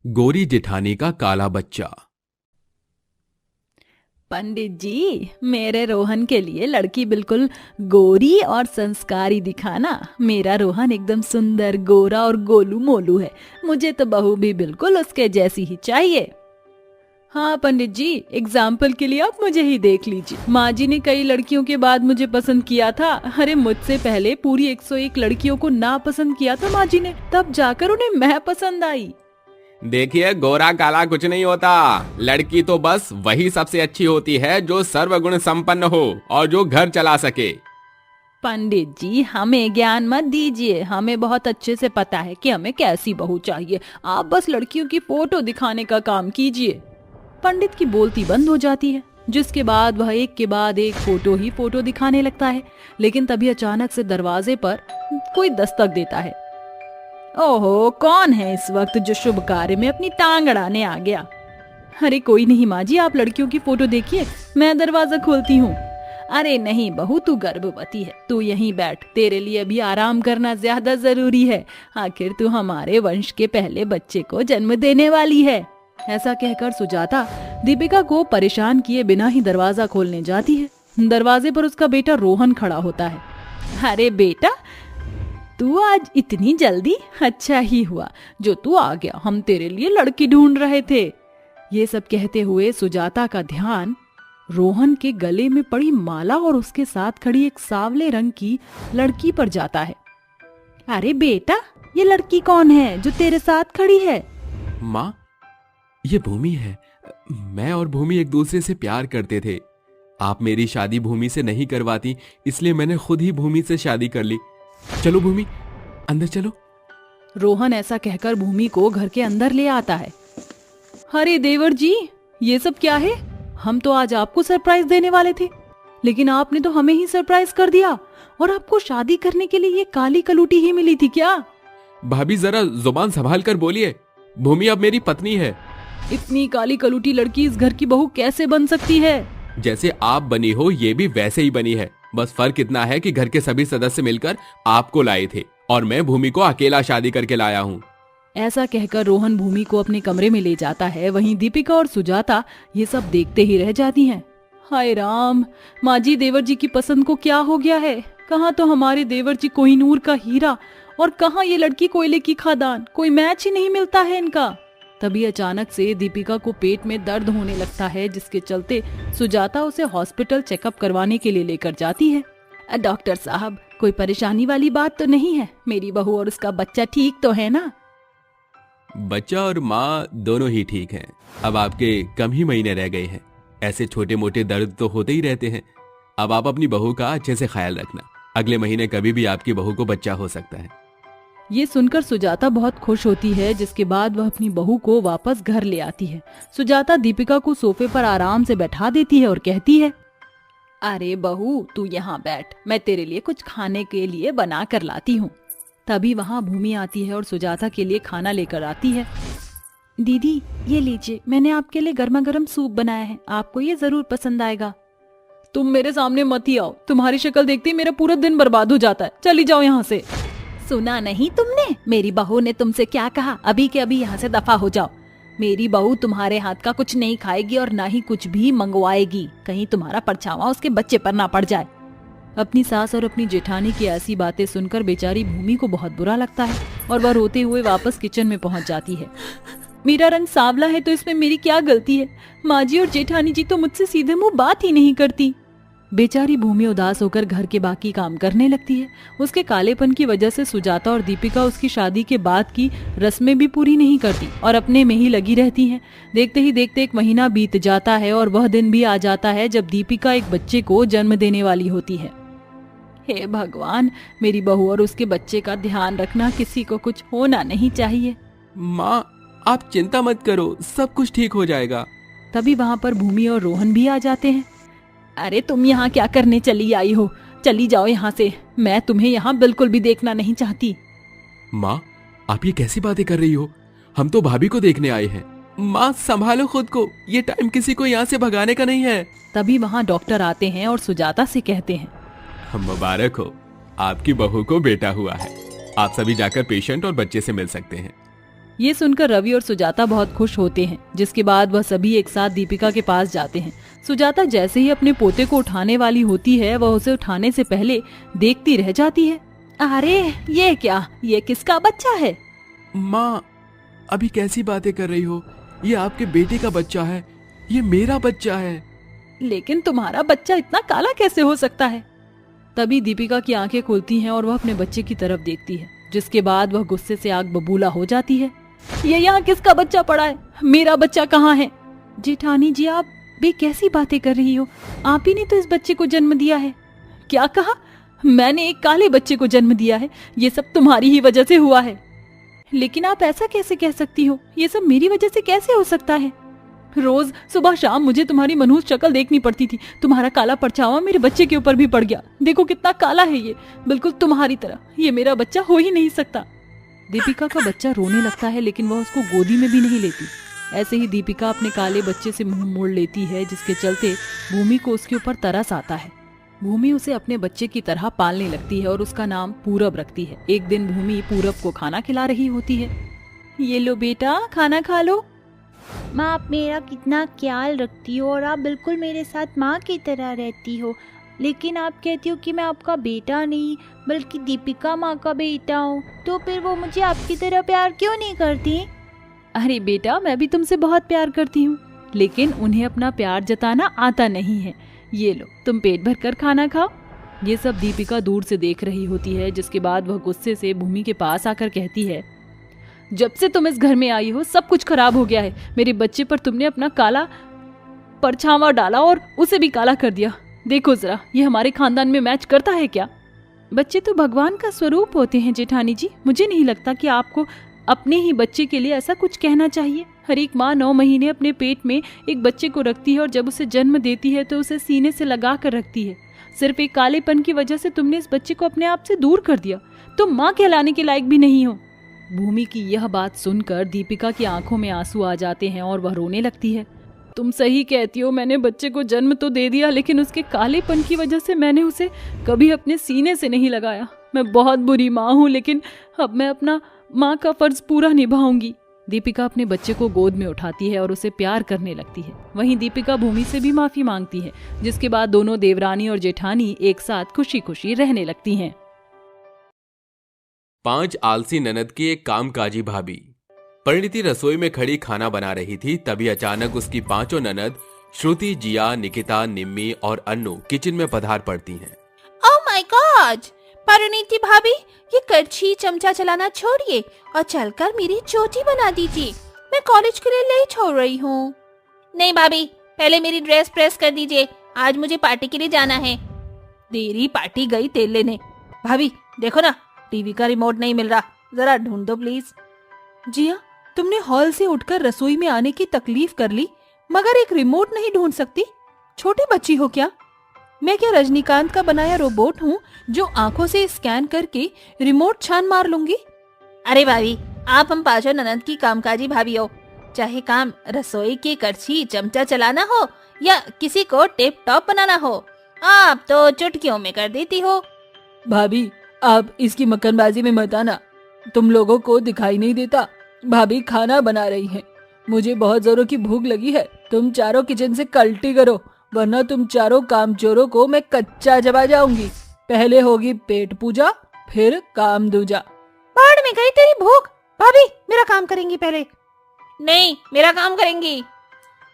गोरी जेठानी का काला बच्चा। पंडित जी, मेरे रोहन के लिए लड़की बिल्कुल गोरी और संस्कारी दिखाना। मेरा रोहन एकदम सुंदर, गोरा और गोलू मोलू है। मुझे तो बहू भी बिल्कुल उसके जैसी ही चाहिए। हाँ पंडित जी, एग्जाम्पल के लिए आप मुझे ही देख लीजिए। माँ जी ने कई लड़कियों के बाद मुझे पसंद किया था। अरे मुझसे पहले पूरी 101 लड़कियों को ना पसंद किया था माँ जी ने, तब जाकर उन्हें मैं पसंद आई। देखिए, गोरा काला कुछ नहीं होता। लड़की तो बस वही सबसे अच्छी होती है जो सर्वगुण संपन्न हो और जो घर चला सके। पंडित जी, हमें ज्ञान मत दीजिए। हमें बहुत अच्छे से पता है कि हमें कैसी बहू चाहिए। आप बस लड़कियों की फोटो दिखाने का काम कीजिए। पंडित की बोलती बंद हो जाती है, जिसके बाद वह एक के बाद एक फोटो दिखाने लगता है। लेकिन तभी अचानक से दरवाजे पर कोई दस्तक देता है। ओहो, कौन है इस वक्त जो शुभ कार्य में अपनी टांग अड़ाने आ गया? अरे कोई नहीं माँ जी, आप लड़कियों की फोटो देखिए, मैं दरवाजा खोलती हूँ। अरे नहीं बहू, तू गर्भवती है, तू यहीं बैठ। तेरे लिए अभी आराम करना ज्यादा जरूरी है। आखिर तू हमारे वंश के पहले बच्चे को जन्म देने वाली है। ऐसा कहकर सुजाता दीपिका को परेशान किए बिना ही दरवाजा खोलने जाती है। दरवाजे पर उसका बेटा रोहन खड़ा होता है। अरे बेटा, तू आज इतनी जल्दी? अच्छा ही हुआ जो तू आ गया। हम तेरे लिए लड़की ढूंढ रहे थे। ये सब कहते हुए सुजाता का ध्यान रोहन के गले में पड़ी माला और उसके साथ खड़ी एक सांवले रंग की लड़की पर जाता है। अरे बेटा, ये लड़की कौन है जो तेरे साथ खड़ी है? माँ, ये भूमि है। मैं और भूमि एक दूसरे से प्यार करते थे। आप मेरी शादी भूमि से नहीं करवाती, इसलिए मैंने खुद ही भूमि से शादी कर ली। चलो भूमि, अंदर चलो। रोहन ऐसा कहकर भूमि को घर के अंदर ले आता है। अरे देवर जी, ये सब क्या है? हम तो आज आपको सरप्राइज देने वाले थे, लेकिन आपने तो हमें ही सरप्राइज कर दिया। और आपको शादी करने के लिए ये काली कलूटी ही मिली थी क्या? भाभी, जरा जुबान संभाल कर बोलिए। भूमि अब मेरी पत्नी है। इतनी काली कलूटी लड़की इस घर की बहू कैसे बन सकती है? जैसे आप बनी हो, ये भी वैसे ही बनी है। बस फर्क इतना है कि घर के सभी सदस्य मिलकर आपको लाए थे और मैं भूमि को अकेला शादी करके लाया हूँ। ऐसा कहकर रोहन भूमि को अपने कमरे में ले जाता है। वहीं दीपिका और सुजाता ये सब देखते ही रह जाती हैं। हाय राम, माँ जी, देवर जी की पसंद को क्या हो गया है? कहाँ तो हमारे देवर जी कोहिनूर का हीरा और कहाँ ये लड़की कोयले की खदान। कोई मैच ही नहीं मिलता है इनका। तभी अचानक से दीपिका को पेट में दर्द होने लगता है, जिसके चलते सुजाता उसे हॉस्पिटल चेकअप करवाने के लिए लेकर जाती है। डॉक्टर साहब, कोई परेशानी वाली बात तो नहीं है? मेरी बहू और उसका बच्चा ठीक तो है ना? बच्चा और माँ दोनों ही ठीक हैं। अब आपके कम ही महीने रह गए हैं। ऐसे छोटे मोटे दर्द तो होते ही रहते हैं। अब आप अपनी बहू का अच्छे से ख्याल रखना। अगले महीने कभी भी आपकी बहू को बच्चा हो सकता है। ये सुनकर सुजाता बहुत खुश होती है, जिसके बाद वह अपनी बहू को वापस घर ले आती है। सुजाता दीपिका को सोफे पर आराम से बैठा देती है और कहती है, अरे बहू, तू यहाँ बैठ, मैं तेरे लिए कुछ खाने के लिए बना कर लाती हूँ। तभी वहाँ भूमि आती है और सुजाता के लिए खाना लेकर आती है। दीदी, ये लीजिए, मैंने आपके लिए गर्मा गर्म सूप बनाया है, आपको ये जरूर पसंद आएगा। तुम मेरे सामने मत ही आओ, तुम्हारी शक्ल देखते ही मेरा पूरा दिन बर्बाद हो जाता है। चली जाओ यहाँ से। सुना नहीं तुमने? मेरी बहू ने तुमसे क्या कहा? अभी के अभी यहाँ से दफा हो जाओ। मेरी बहू तुम्हारे हाथ का कुछ नहीं खाएगी और ना ही कुछ भी मंगवाएगी। कहीं तुम्हारा परछावा उसके बच्चे पर ना पड़ जाए। अपनी सास और अपनी जेठानी की ऐसी बातें सुनकर बेचारी भूमि को बहुत बुरा लगता है और वह रोते हुए वापस किचन में पहुंच जाती है। मेरा रंग सांवला है तो इसमें मेरी क्या गलती है? माँ जी और जेठानी जी तो मुझसे सीधे मुंह बात ही नहीं करती। बेचारी भूमि उदास होकर घर के बाकी काम करने लगती है। उसके कालेपन की वजह से सुजाता और दीपिका उसकी शादी के बाद की रस्में भी पूरी नहीं करती और अपने में ही लगी रहती हैं। देखते ही देखते एक महीना बीत जाता है और वह दिन भी आ जाता है जब दीपिका एक बच्चे को जन्म देने वाली होती है। हे भगवान, मेरी बहू और उसके बच्चे का ध्यान रखना, किसी को कुछ होना नहीं चाहिए। माँ, आप चिंता मत करो, सब कुछ ठीक हो जाएगा। तभी वहाँ पर भूमि और रोहन भी आ जाते हैं। अरे तुम यहाँ क्या करने चली आई हो? चली जाओ यहाँ से, मैं तुम्हें यहाँ बिल्कुल भी देखना नहीं चाहती। माँ, आप ये कैसी बातें कर रही हो? हम तो भाभी को देखने आए हैं। माँ, संभालो खुद को, ये टाइम किसी को यहाँ से भगाने का नहीं है। तभी वहाँ डॉक्टर आते हैं और सुजाता से कहते हैं, मुबारक हो, आपकी बहू को बेटा हुआ है। आप सभी जाकर पेशेंट और बच्चे से मिल सकते हैं। ये सुनकर रवि और सुजाता बहुत खुश होते हैं, जिसके बाद वह सभी एक साथ दीपिका के पास जाते हैं। सुजाता जैसे ही अपने पोते को उठाने वाली होती है, वह उसे उठाने से पहले देखती रह जाती है। अरे ये क्या, ये किसका बच्चा है? माँ, अभी कैसी बातें कर रही हो? ये आपके बेटे का बच्चा है, ये मेरा बच्चा है। लेकिन तुम्हारा बच्चा इतना काला कैसे हो सकता है? तभी दीपिका की आंखें खुलती हैं और वह अपने बच्चे की तरफ देखती है, जिसके बाद वह गुस्से से आग बबूला हो जाती है। ये यहाँ किसका बच्चा पड़ा है? मेरा बच्चा कहाँ है? जेठानी जी, आप भी कैसी बातें कर रही हो? आप ही ने तो इस बच्चे को जन्म दिया है। क्या कहा? मैंने एक काले बच्चे को जन्म दिया है? ये सब तुम्हारी ही वजह से हुआ है। लेकिन आप ऐसा कैसे कह सकती हो? ये सब मेरी वजह से कैसे हो सकता है? रोज सुबह शाम मुझे तुम्हारी मनहूस शक्ल देखनी पड़ती थी। तुम्हारा काला परछावा मेरे बच्चे के ऊपर भी पड़ गया। देखो कितना काला है ये, बिल्कुल तुम्हारी तरह। ये मेरा बच्चा हो ही नहीं सकता। दीपिका का बच्चा रोने लगता है, लेकिन वह उसको गोदी में भी नहीं लेती। ऐसे ही दीपिका अपने काले बच्चे से मुंह मोड़ लेती है, जिसके चलते भूमि को उसके ऊपर तरस आता है। भूमि उसे अपने बच्चे की तरह पालने लगती है और उसका नाम पूरब रखती है। एक दिन भूमि पूरब को खाना खिला रही होती है। ये लो बेटा, खाना खा लो। माँ, आप मेरा कितना ख्याल रखती हो और आप बिल्कुल मेरे साथ माँ की तरह रहती हो, लेकिन आप कहती हो कि मैं आपका बेटा नहीं बल्कि दीपिका माँ का बेटा हूँ, तो फिर वो मुझे आपकी तरह प्यार क्यों नहीं करती? अरे बेटा, मैं भी तुमसे बहुत प्यार करती हूँ, लेकिन उन्हें अपना प्यार जताना आता नहीं है। ये लो, तुम पेट भर कर खाना खाओ। ये सब दीपिका दूर से देख रही होती है, जिसके बाद वह गुस्से से भूमि के पास आकर कहती है, जब से तुम इस घर में आई हो सब कुछ खराब हो गया है। मेरे बच्चे पर तुमने अपना काला परछावा डाला और उसे भी काला कर दिया। देखो जरा, ये हमारे खानदान में मैच करता है क्या? बच्चे तो भगवान का स्वरूप होते हैं जेठानी जी। मुझे नहीं लगता कि आपको अपने ही बच्चे के लिए ऐसा कुछ कहना चाहिए। हर एक माँ 9 महीने अपने पेट में एक बच्चे को रखती है और जब उसे जन्म देती है तो उसे सीने से लगा कर रखती है। सिर्फ एक कालेपन की वजह से तुमने इस बच्चे को अपने आप से दूर कर दिया। तुम माँ कहलाने के लायक भी नहीं हो। भूमि की यह बात सुनकर दीपिका की आंखों में आंसू आ जाते हैं और वह रोने लगती है। तुम सही कहती हो, मैंने बच्चे को जन्म तो दे दिया, लेकिन उसके कालेपन की वजह से मैंने उसे कभी अपने सीने से नहीं लगाया। मैं बहुत बुरी माँ हूँ, लेकिन अब मैं अपना माँ का फर्ज पूरा निभाऊंगी। दीपिका अपने बच्चे को गोद में उठाती है और उसे प्यार करने लगती है। वहीं दीपिका भूमि से भी माफी मांगती है, जिसके बाद दोनों देवरानी और जेठानी एक साथ खुशी खुशी रहने लगती हैं। 5 आलसी ननद की एक कामकाजी भाभी। परिणीति रसोई में खड़ी खाना बना रही थी, तभी अचानक उसकी 5 ननद श्रुति, जिया, निकिता, निम्मी और अन्नू किचन में पधार पड़ती हैं। Oh my God! परिणीति भाभी, ये करछी चमचा चलाना छोड़िए और चलकर मेरी चोटी बना दीजिए। मैं कॉलेज के लिए लेट हो रही हूँ। नहीं भाभी, पहले मेरी ड्रेस प्रेस कर दीजिए, आज मुझे पार्टी के लिए जाना है। देरी पार्टी गई तेल लेने। भाभी देखो ना, टीवी का रिमोट नहीं मिल रहा, जरा ढूंढ दो प्लीज। जिया, तुमने हॉल से उठकर रसोई में आने की तकलीफ कर ली, मगर एक रिमोट नहीं ढूंढ सकती? छोटी बच्ची हो क्या? मैं क्या रजनीकांत का बनाया रोबोट हूँ जो आंखों से स्कैन करके रिमोट छान मार लूंगी? अरे भाभी, आप हम 5 ननद की कामकाजी भाभी हो, चाहे काम रसोई की करछी चमचा चलाना हो या किसी को टिप टॉप बनाना हो, आप तो चुटकियों में कर देती हो। भाभी, आप इसकी मक्खनबाजी में मत आना, तुम लोगों को दिखाई नहीं देता। भाभी खाना बना रही हैं, मुझे बहुत जोरों की भूख लगी है। तुम चारों किचन से कल्टी करो, वरना तुम चारों कामचोरों को मैं कच्चा चबा जाऊंगी। पहले होगी पेट पूजा, फिर काम दूजा। बाढ़ में गई तेरी भूख। भाभी मेरा काम करेंगी पहले। नहीं, मेरा काम करेंगी।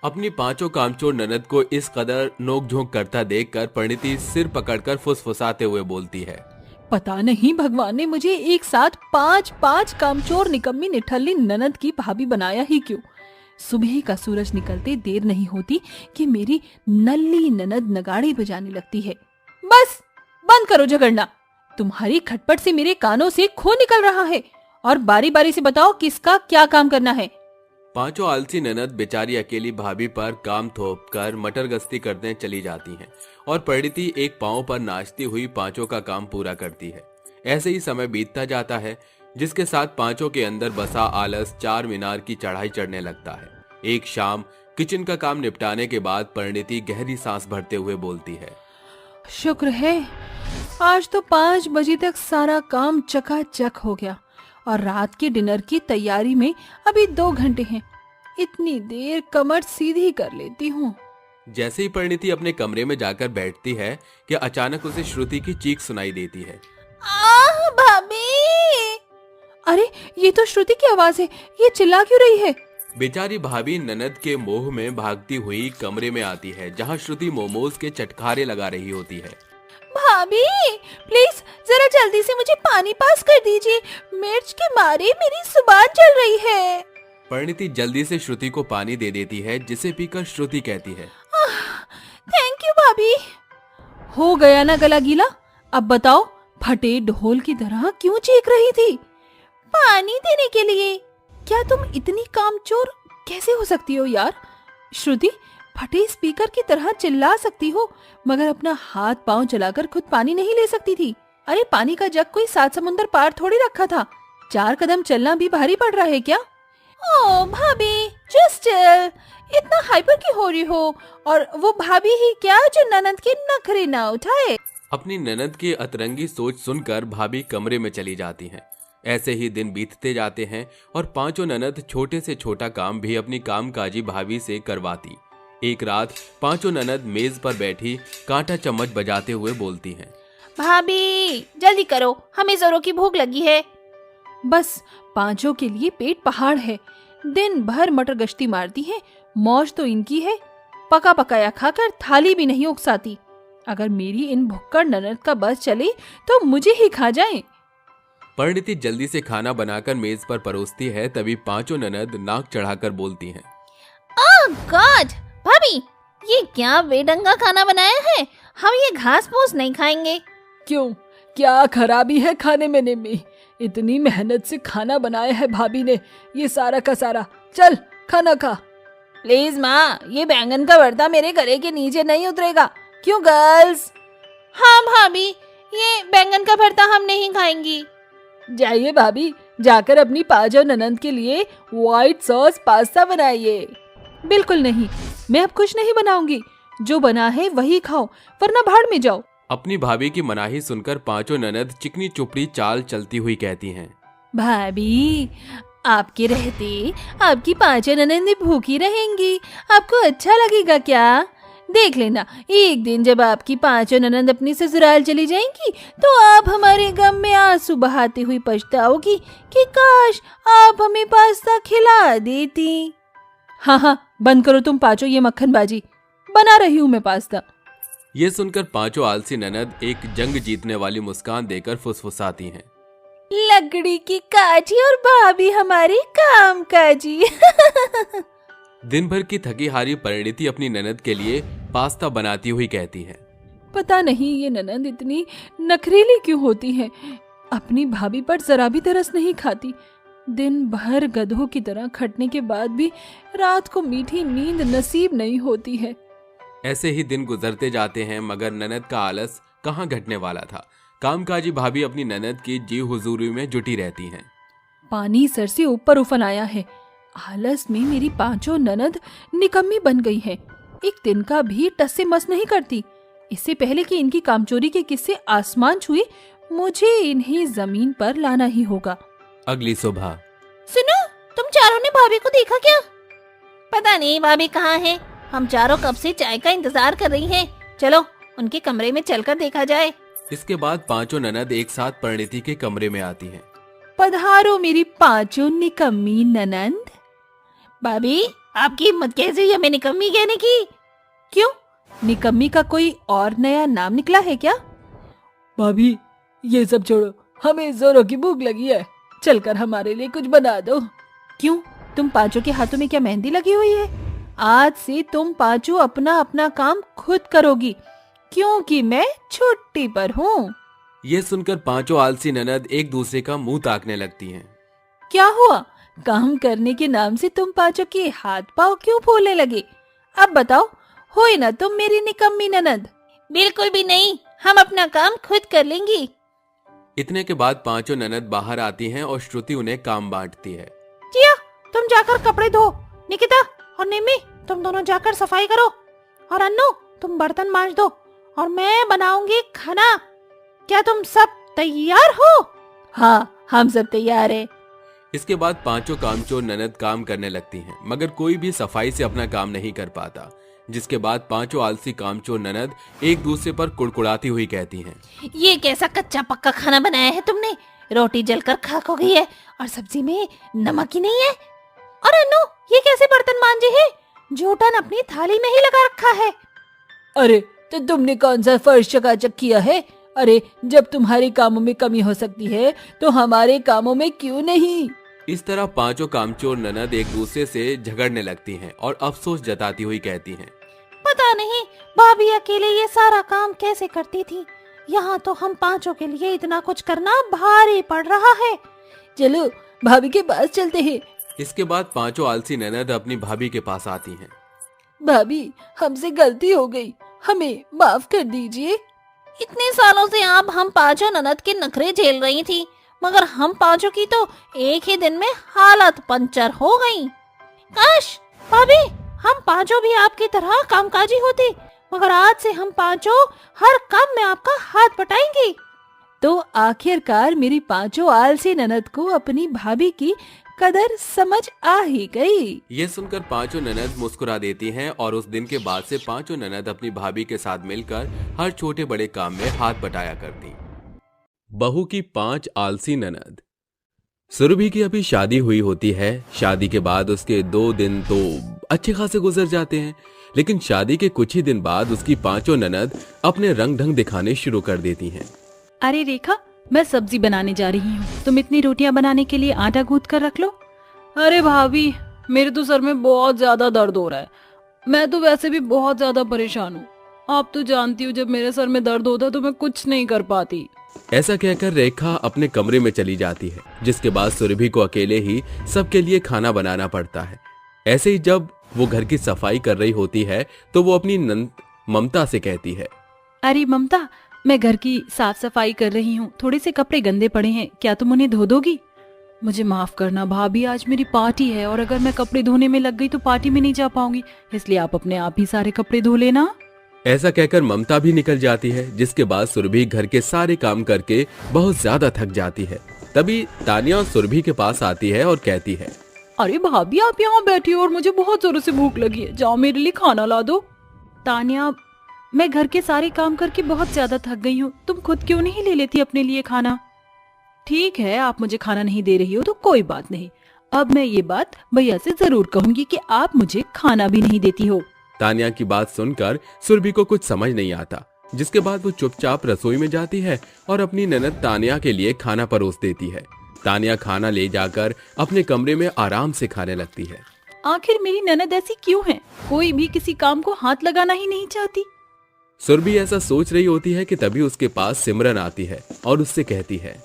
अपनी 5 कामचोर ननद को इस कदर नोक-झोंक करता देखकर परिणीति सिर पकड़कर फुसफुसाते हुए बोलती है, पता नहीं भगवान ने मुझे एक साथ 5 कामचोर निकम्मी निठल्ली ननद की भाभी बनाया ही क्यों? सुबह का सूरज निकलते देर नहीं होती कि मेरी नल्ली ननद नगाड़े बजाने लगती है। बस बंद करो झगड़ना, तुम्हारी खटपट से मेरे कानों से खून निकल रहा है। और बारी बारी से बताओ किसका क्या काम करना है। 5 आलसी ननद बेचारी अकेली भाभी पर काम थोप कर मटर गश्ती करने चली जाती हैं और परिणीति एक पांव पर नाचती हुई 5 का काम पूरा करती है। ऐसे ही समय बीतता जाता है, जिसके साथ 5 के अंदर बसा आलस 4 मीनार की चढ़ाई चढ़ने लगता है। एक शाम किचन का काम निपटाने के बाद परिणीति गहरी सांस भरते हुए बोलती है, शुक्र है आज तो 5 बजे तक सारा काम चकाचक हो गया और रात के डिनर की तैयारी में अभी 2 घंटे हैं। इतनी देर कमर सीधी कर लेती हूँ। जैसे ही परिणीति अपने कमरे में जाकर बैठती है कि अचानक उसे श्रुति की चीख सुनाई देती है। आह भाभी! अरे ये तो श्रुति की आवाज है, ये चिल्ला क्यों रही है? बेचारी भाभी ननद के मोह में भागती हुई कमरे में आती है जहाँ श्रुति मोमोज के चटखारे लगा रही होती है। भाभी प्लीज जरा जल्दी से मुझे पानी पास कर दीजिए, मिर्च के मारे मेरी जुबान जल रही है। परिणीति जल्दी से श्रुति को पानी दे देती है जिसे पीकर श्रुति कहती है, थैंक यू भाभी। हो गया ना गला गीला? अब बताओ फटे ढोल की तरह क्यों चीख रही थी? पानी देने के लिए। क्या तुम इतनी कामचोर कैसे हो सकती हो यार? श्रुति, फटे स्पीकर की तरह चिल्ला सकती हो मगर अपना हाथ पांव चलाकर खुद पानी नहीं ले सकती थी। अरे पानी का जग कोई 7 समुंदर पार थोड़ी रखा था। 4 कदम चलना भी भारी पड़ रहा है क्या? ओ भाभी जस्ट इतना हाइपर क्यों हो रही हो? और वो भाभी ही क्या जो ननद के नखरे ना उठाए। अपनी ननद की अतरंगी सोच सुनकर भाभी कमरे में चली जाती हैं। ऐसे ही दिन बीतते जाते हैं और पांचों ननद छोटे से छोटा काम भी अपनी कामकाजी भाभी से करवाती। एक रात पांचों ननद मेज पर बैठी कांटा चम्मच बजाते हुए बोलती हैं, भाभी जल्दी करो, हमें जोरों की भूख लगी है। बस पांचों के लिए पेट पहाड़ है। दिन भर मटर गश्ती मारती हैं। मौज तो इनकी है, पका पकाया खाकर थाली भी नहीं उकसाती। अगर मेरी इन भुक्कड़ ननद का बस चले तो मुझे ही खा जाएं। परिणीति जल्दी से खाना बनाकर मेज पर परोसती है। तभी पांचों ननद नाक चढ़ाकर बोलती हैं, ओह गॉड भाभी, ये क्या बेढंगा खाना बनाया है, हम ये घास फूस नहीं खाएंगे। क्यों, क्या खराबी है खाने में निम्मी? इतनी मेहनत से खाना बनाया है भाभी ने, ये सारा का सारा। चल खाना खा। प्लीज माँ, ये बैंगन का भरता मेरे गले के नीचे नहीं उतरेगा। क्यों गर्ल्स? हाँ भाभी, ये बैंगन का भरता हम नहीं खाएंगी। जाइए भाभी, जाकर अपनी पांचों ननद के लिए व्हाइट सॉस पास्ता बनाइए। बिल्कुल नहीं, मैं अब कुछ नहीं बनाऊंगी। जो बना है वही खाओ, वरना भाड़ में जाओ। अपनी भाभी की मनाही सुनकर पांचों ननद चिकनी चुपड़ी चाल चलती हुई कहती हैं, भाभी आपके रहते आपकी पांचों ननदें भूखी रहेंगी, आपको अच्छा लगेगा क्या? देख लेना, एक दिन जब आपकी पांचों ननद अपनी ससुराल चली जाएंगी तो आप हमारे गम में आंसू बहाते हुए पछताओगी कि काश आप हमें पास्ता खिला देती। हाँ हाँ, बंद करो तुम पांचों ये मक्खनबाजी। बना रही हूँ मैं पास्ता। ये सुनकर पांचों आलसी ननद एक जंग जीतने वाली मुस्कान देकर फुसफुसाती हैं, लकड़ी की काठी और भाभी हमारी काम काजी। दिन भर की थकी हारी परिणीति अपनी ननद के लिए पास्ता बनाती हुई कहती है, पता नहीं ये ननद इतनी नखरीली क्यों होती है। अपनी भाभी पर जरा भी तरस नहीं खाती। दिन भर गधों की तरह खटने के बाद भी रात को मीठी नींद नसीब नहीं होती है। ऐसे ही दिन गुजरते जाते हैं मगर ननद का आलस कहाँ घटने वाला था। कामकाजी भाभी अपनी ननद की जी हुजूरी में जुटी रहती हैं। पानी सर से ऊपर उफन आया है। आलस में मेरी पांचों ननद निकम्मी बन गई है। एक दिन का भी टस से मस नहीं करती। इससे पहले कि इनकी कामचोरी के किस्से आसमान छुए, मुझे इन्हें जमीन पर लाना ही होगा। अगली सुबह, सुनो, तुम चारों ने भाभी को देखा क्या? पता नहीं भाभी कहाँ है, हम चारों कब से चाय का इंतजार कर रही हैं। चलो उनके कमरे में चलकर देखा जाए। इसके बाद पांचों ननद एक साथ परिणीति के कमरे में आती हैं। पधारो मेरी पांचों निकम्मी ननद। भाभी आपकी हिम्मत कैसे हुई हमें निकम्मी कहने की? क्यों, निकम्मी का कोई और नया नाम निकला है क्या? भाभी ये सब छोड़ो, हमें जोरों की भूख लगी है। चलकर हमारे लिए कुछ बना दो। क्यों, तुम पांचों के हाथों में क्या मेहंदी लगी हुई है? आज से तुम पांचों अपना अपना काम खुद करोगी, क्योंकि मैं छुट्टी पर हूँ। ये सुनकर पांचों आलसी ननद एक दूसरे का मुंह ताकने लगती हैं। क्या हुआ, काम करने के नाम से तुम पांचों के हाथ पांव क्यों फूलने लगे? अब बताओ, होए ना तुम मेरी निकम्मी ननद? बिल्कुल भी नहीं, हम अपना काम खुद कर लेंगी। इतने के बाद पांचों ननद बाहर आती हैं और श्रुति उन्हें काम बांटती है। जिया तुम जाकर कपड़े धो, निकिता और निम्मी तुम दोनों जाकर सफाई करो, और अन्नू तुम बर्तन मांज दो, और मैं बनाऊंगी खाना। क्या तुम सब तैयार हो? हाँ, हम सब तैयार हैं। इसके बाद पांचों कामचोर ननद काम करने लगती हैं, मगर कोई भी सफाई से अपना काम नहीं कर पाता। जिसके बाद पांचों आलसी कामचोर ननद एक दूसरे पर कुड़कुड़ाती हुई कहती हैं, ये कैसा कच्चा पक्का खाना बनाया है तुमने? रोटी जलकर खाक हो गई है और सब्जी में नमक ही नहीं है। और अनु, ये कैसे बर्तन मांजे हैं? जूठन अपनी थाली में ही लगा रखा है। अरे तो तुमने कौन सा फर्श चकाचक किया है? अरे जब तुम्हारे कामों में कमी हो सकती है तो हमारे कामों में क्यों नहीं? इस तरह पांचों कामचोर ननद एक दूसरे से झगड़ने लगती हैं और अफसोस जताती हुई कहती हैं, पता नहीं भाभी अकेले ये सारा काम कैसे करती थी। यहाँ तो हम पांचों के लिए इतना कुछ करना भारी पड़ रहा है। चलो भाभी के पास चलते हैं। इसके बाद पांचों आलसी ननद अपनी भाभी के पास आती हैं। भाभी हमसे गलती हो गई, हमें माफ कर दीजिए। इतने सालों से आप हम पांचों ननद के नखरे झेल रही थी, मगर हम पांचों की तो एक ही दिन में हालत पंचर हो गई। काश भाभी हम पांचों भी आपकी तरह कामकाजी होते, मगर आज से हम पांचों हर काम में आपका हाथ बटाएंगे। तो आखिरकार मेरी पांचों आलसी ननद को अपनी भाभी की कदर समझ आ ही गई। ये सुनकर पांचों ननद मुस्कुरा देती हैं और उस दिन के बाद से पांचों ननद अपनी भाभी के साथ मिलकर हर छोटे बड़े काम में हाथ बटाया करती। बहू की 5 आलसी ननद। सुरभि की अभी शादी हुई होती है। शादी के बाद उसके 2 दिन तो अच्छे खासे गुजर जाते हैं, लेकिन शादी के कुछ ही दिन बाद उसकी पांचों ननद अपने रंग ढंग दिखाने शुरू कर देती हैं। अरे रेखा, मैं सब्जी बनाने जा रही हूँ, तुम इतनी रोटियां बनाने के लिए आटा गूंथ कर रख लो। अरे भाभी मेरे तो सर में बहुत ज्यादा दर्द हो रहा है, मैं तो वैसे भी बहुत ज्यादा परेशान हूँ। आप तो जानती हो जब मेरे सर में दर्द होता है तो मैं कुछ नहीं कर पाती। ऐसा कहकर रेखा अपने कमरे में चली जाती है, जिसके बाद सुरभि को अकेले ही सबके लिए खाना बनाना पड़ता है। ऐसे ही जब वो घर की सफाई कर रही होती है तो वो अपनी नंद ममता से कहती है, अरे ममता, मैं घर की साफ सफाई कर रही हूँ, थोड़े से कपड़े गंदे पड़े हैं, क्या तुम उन्हें धो दोगी? मुझे माफ करना भाभी, आज मेरी पार्टी है और अगर मैं कपड़े धोने में लग गई तो पार्टी में नहीं जा पाऊंगी, इसलिए आप अपने आप ही सारे कपड़े धो लेना। ऐसा कहकर ममता भी निकल जाती है, जिसके बाद सुरभि घर के सारे काम करके बहुत ज्यादा थक जाती है। तभी तानिया सुरभि के पास आती है और कहती है, अरे भाभी आप यहाँ बैठी हो और मुझे बहुत जोरों से भूख लगी है, जाओ मेरे लिए खाना ला दो। तानिया, मैं घर के सारे काम करके बहुत ज्यादा थक गई हूँ, तुम खुद क्यों नहीं ले लेती अपने लिए खाना? ठीक है, आप मुझे खाना नहीं दे रही हो तो कोई बात नहीं, अब मैं ये बात भैया से जरूर कहूंगी कि आप मुझे खाना भी नहीं देती हो। तानिया की बात सुनकर सुरभि को कुछ समझ नहीं आता, जिसके बाद वो चुपचाप रसोई में जाती है और अपनी ननद तानिया के लिए खाना परोस देती है। तानिया खाना ले जाकर अपने कमरे में आराम से खाने लगती है। आखिर मेरी ननद ऐसी क्यों है, कोई भी किसी काम को हाथ लगाना ही नहीं चाहती। सुरभि ऐसा सोच रही होती है कि तभी उसके पास सिमरन आती है और उससे कहती है,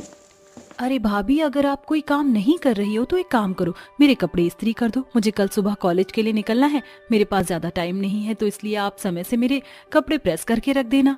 अरे भाभी अगर आप कोई काम नहीं कर रही हो तो एक काम करो, मेरे कपड़े इस्त्री कर दो, मुझे कल सुबह कॉलेज के लिए निकलना है, मेरे पास ज्यादा टाइम नहीं है, तो इसलिए आप समय से मेरे कपड़े प्रेस करके रख देना।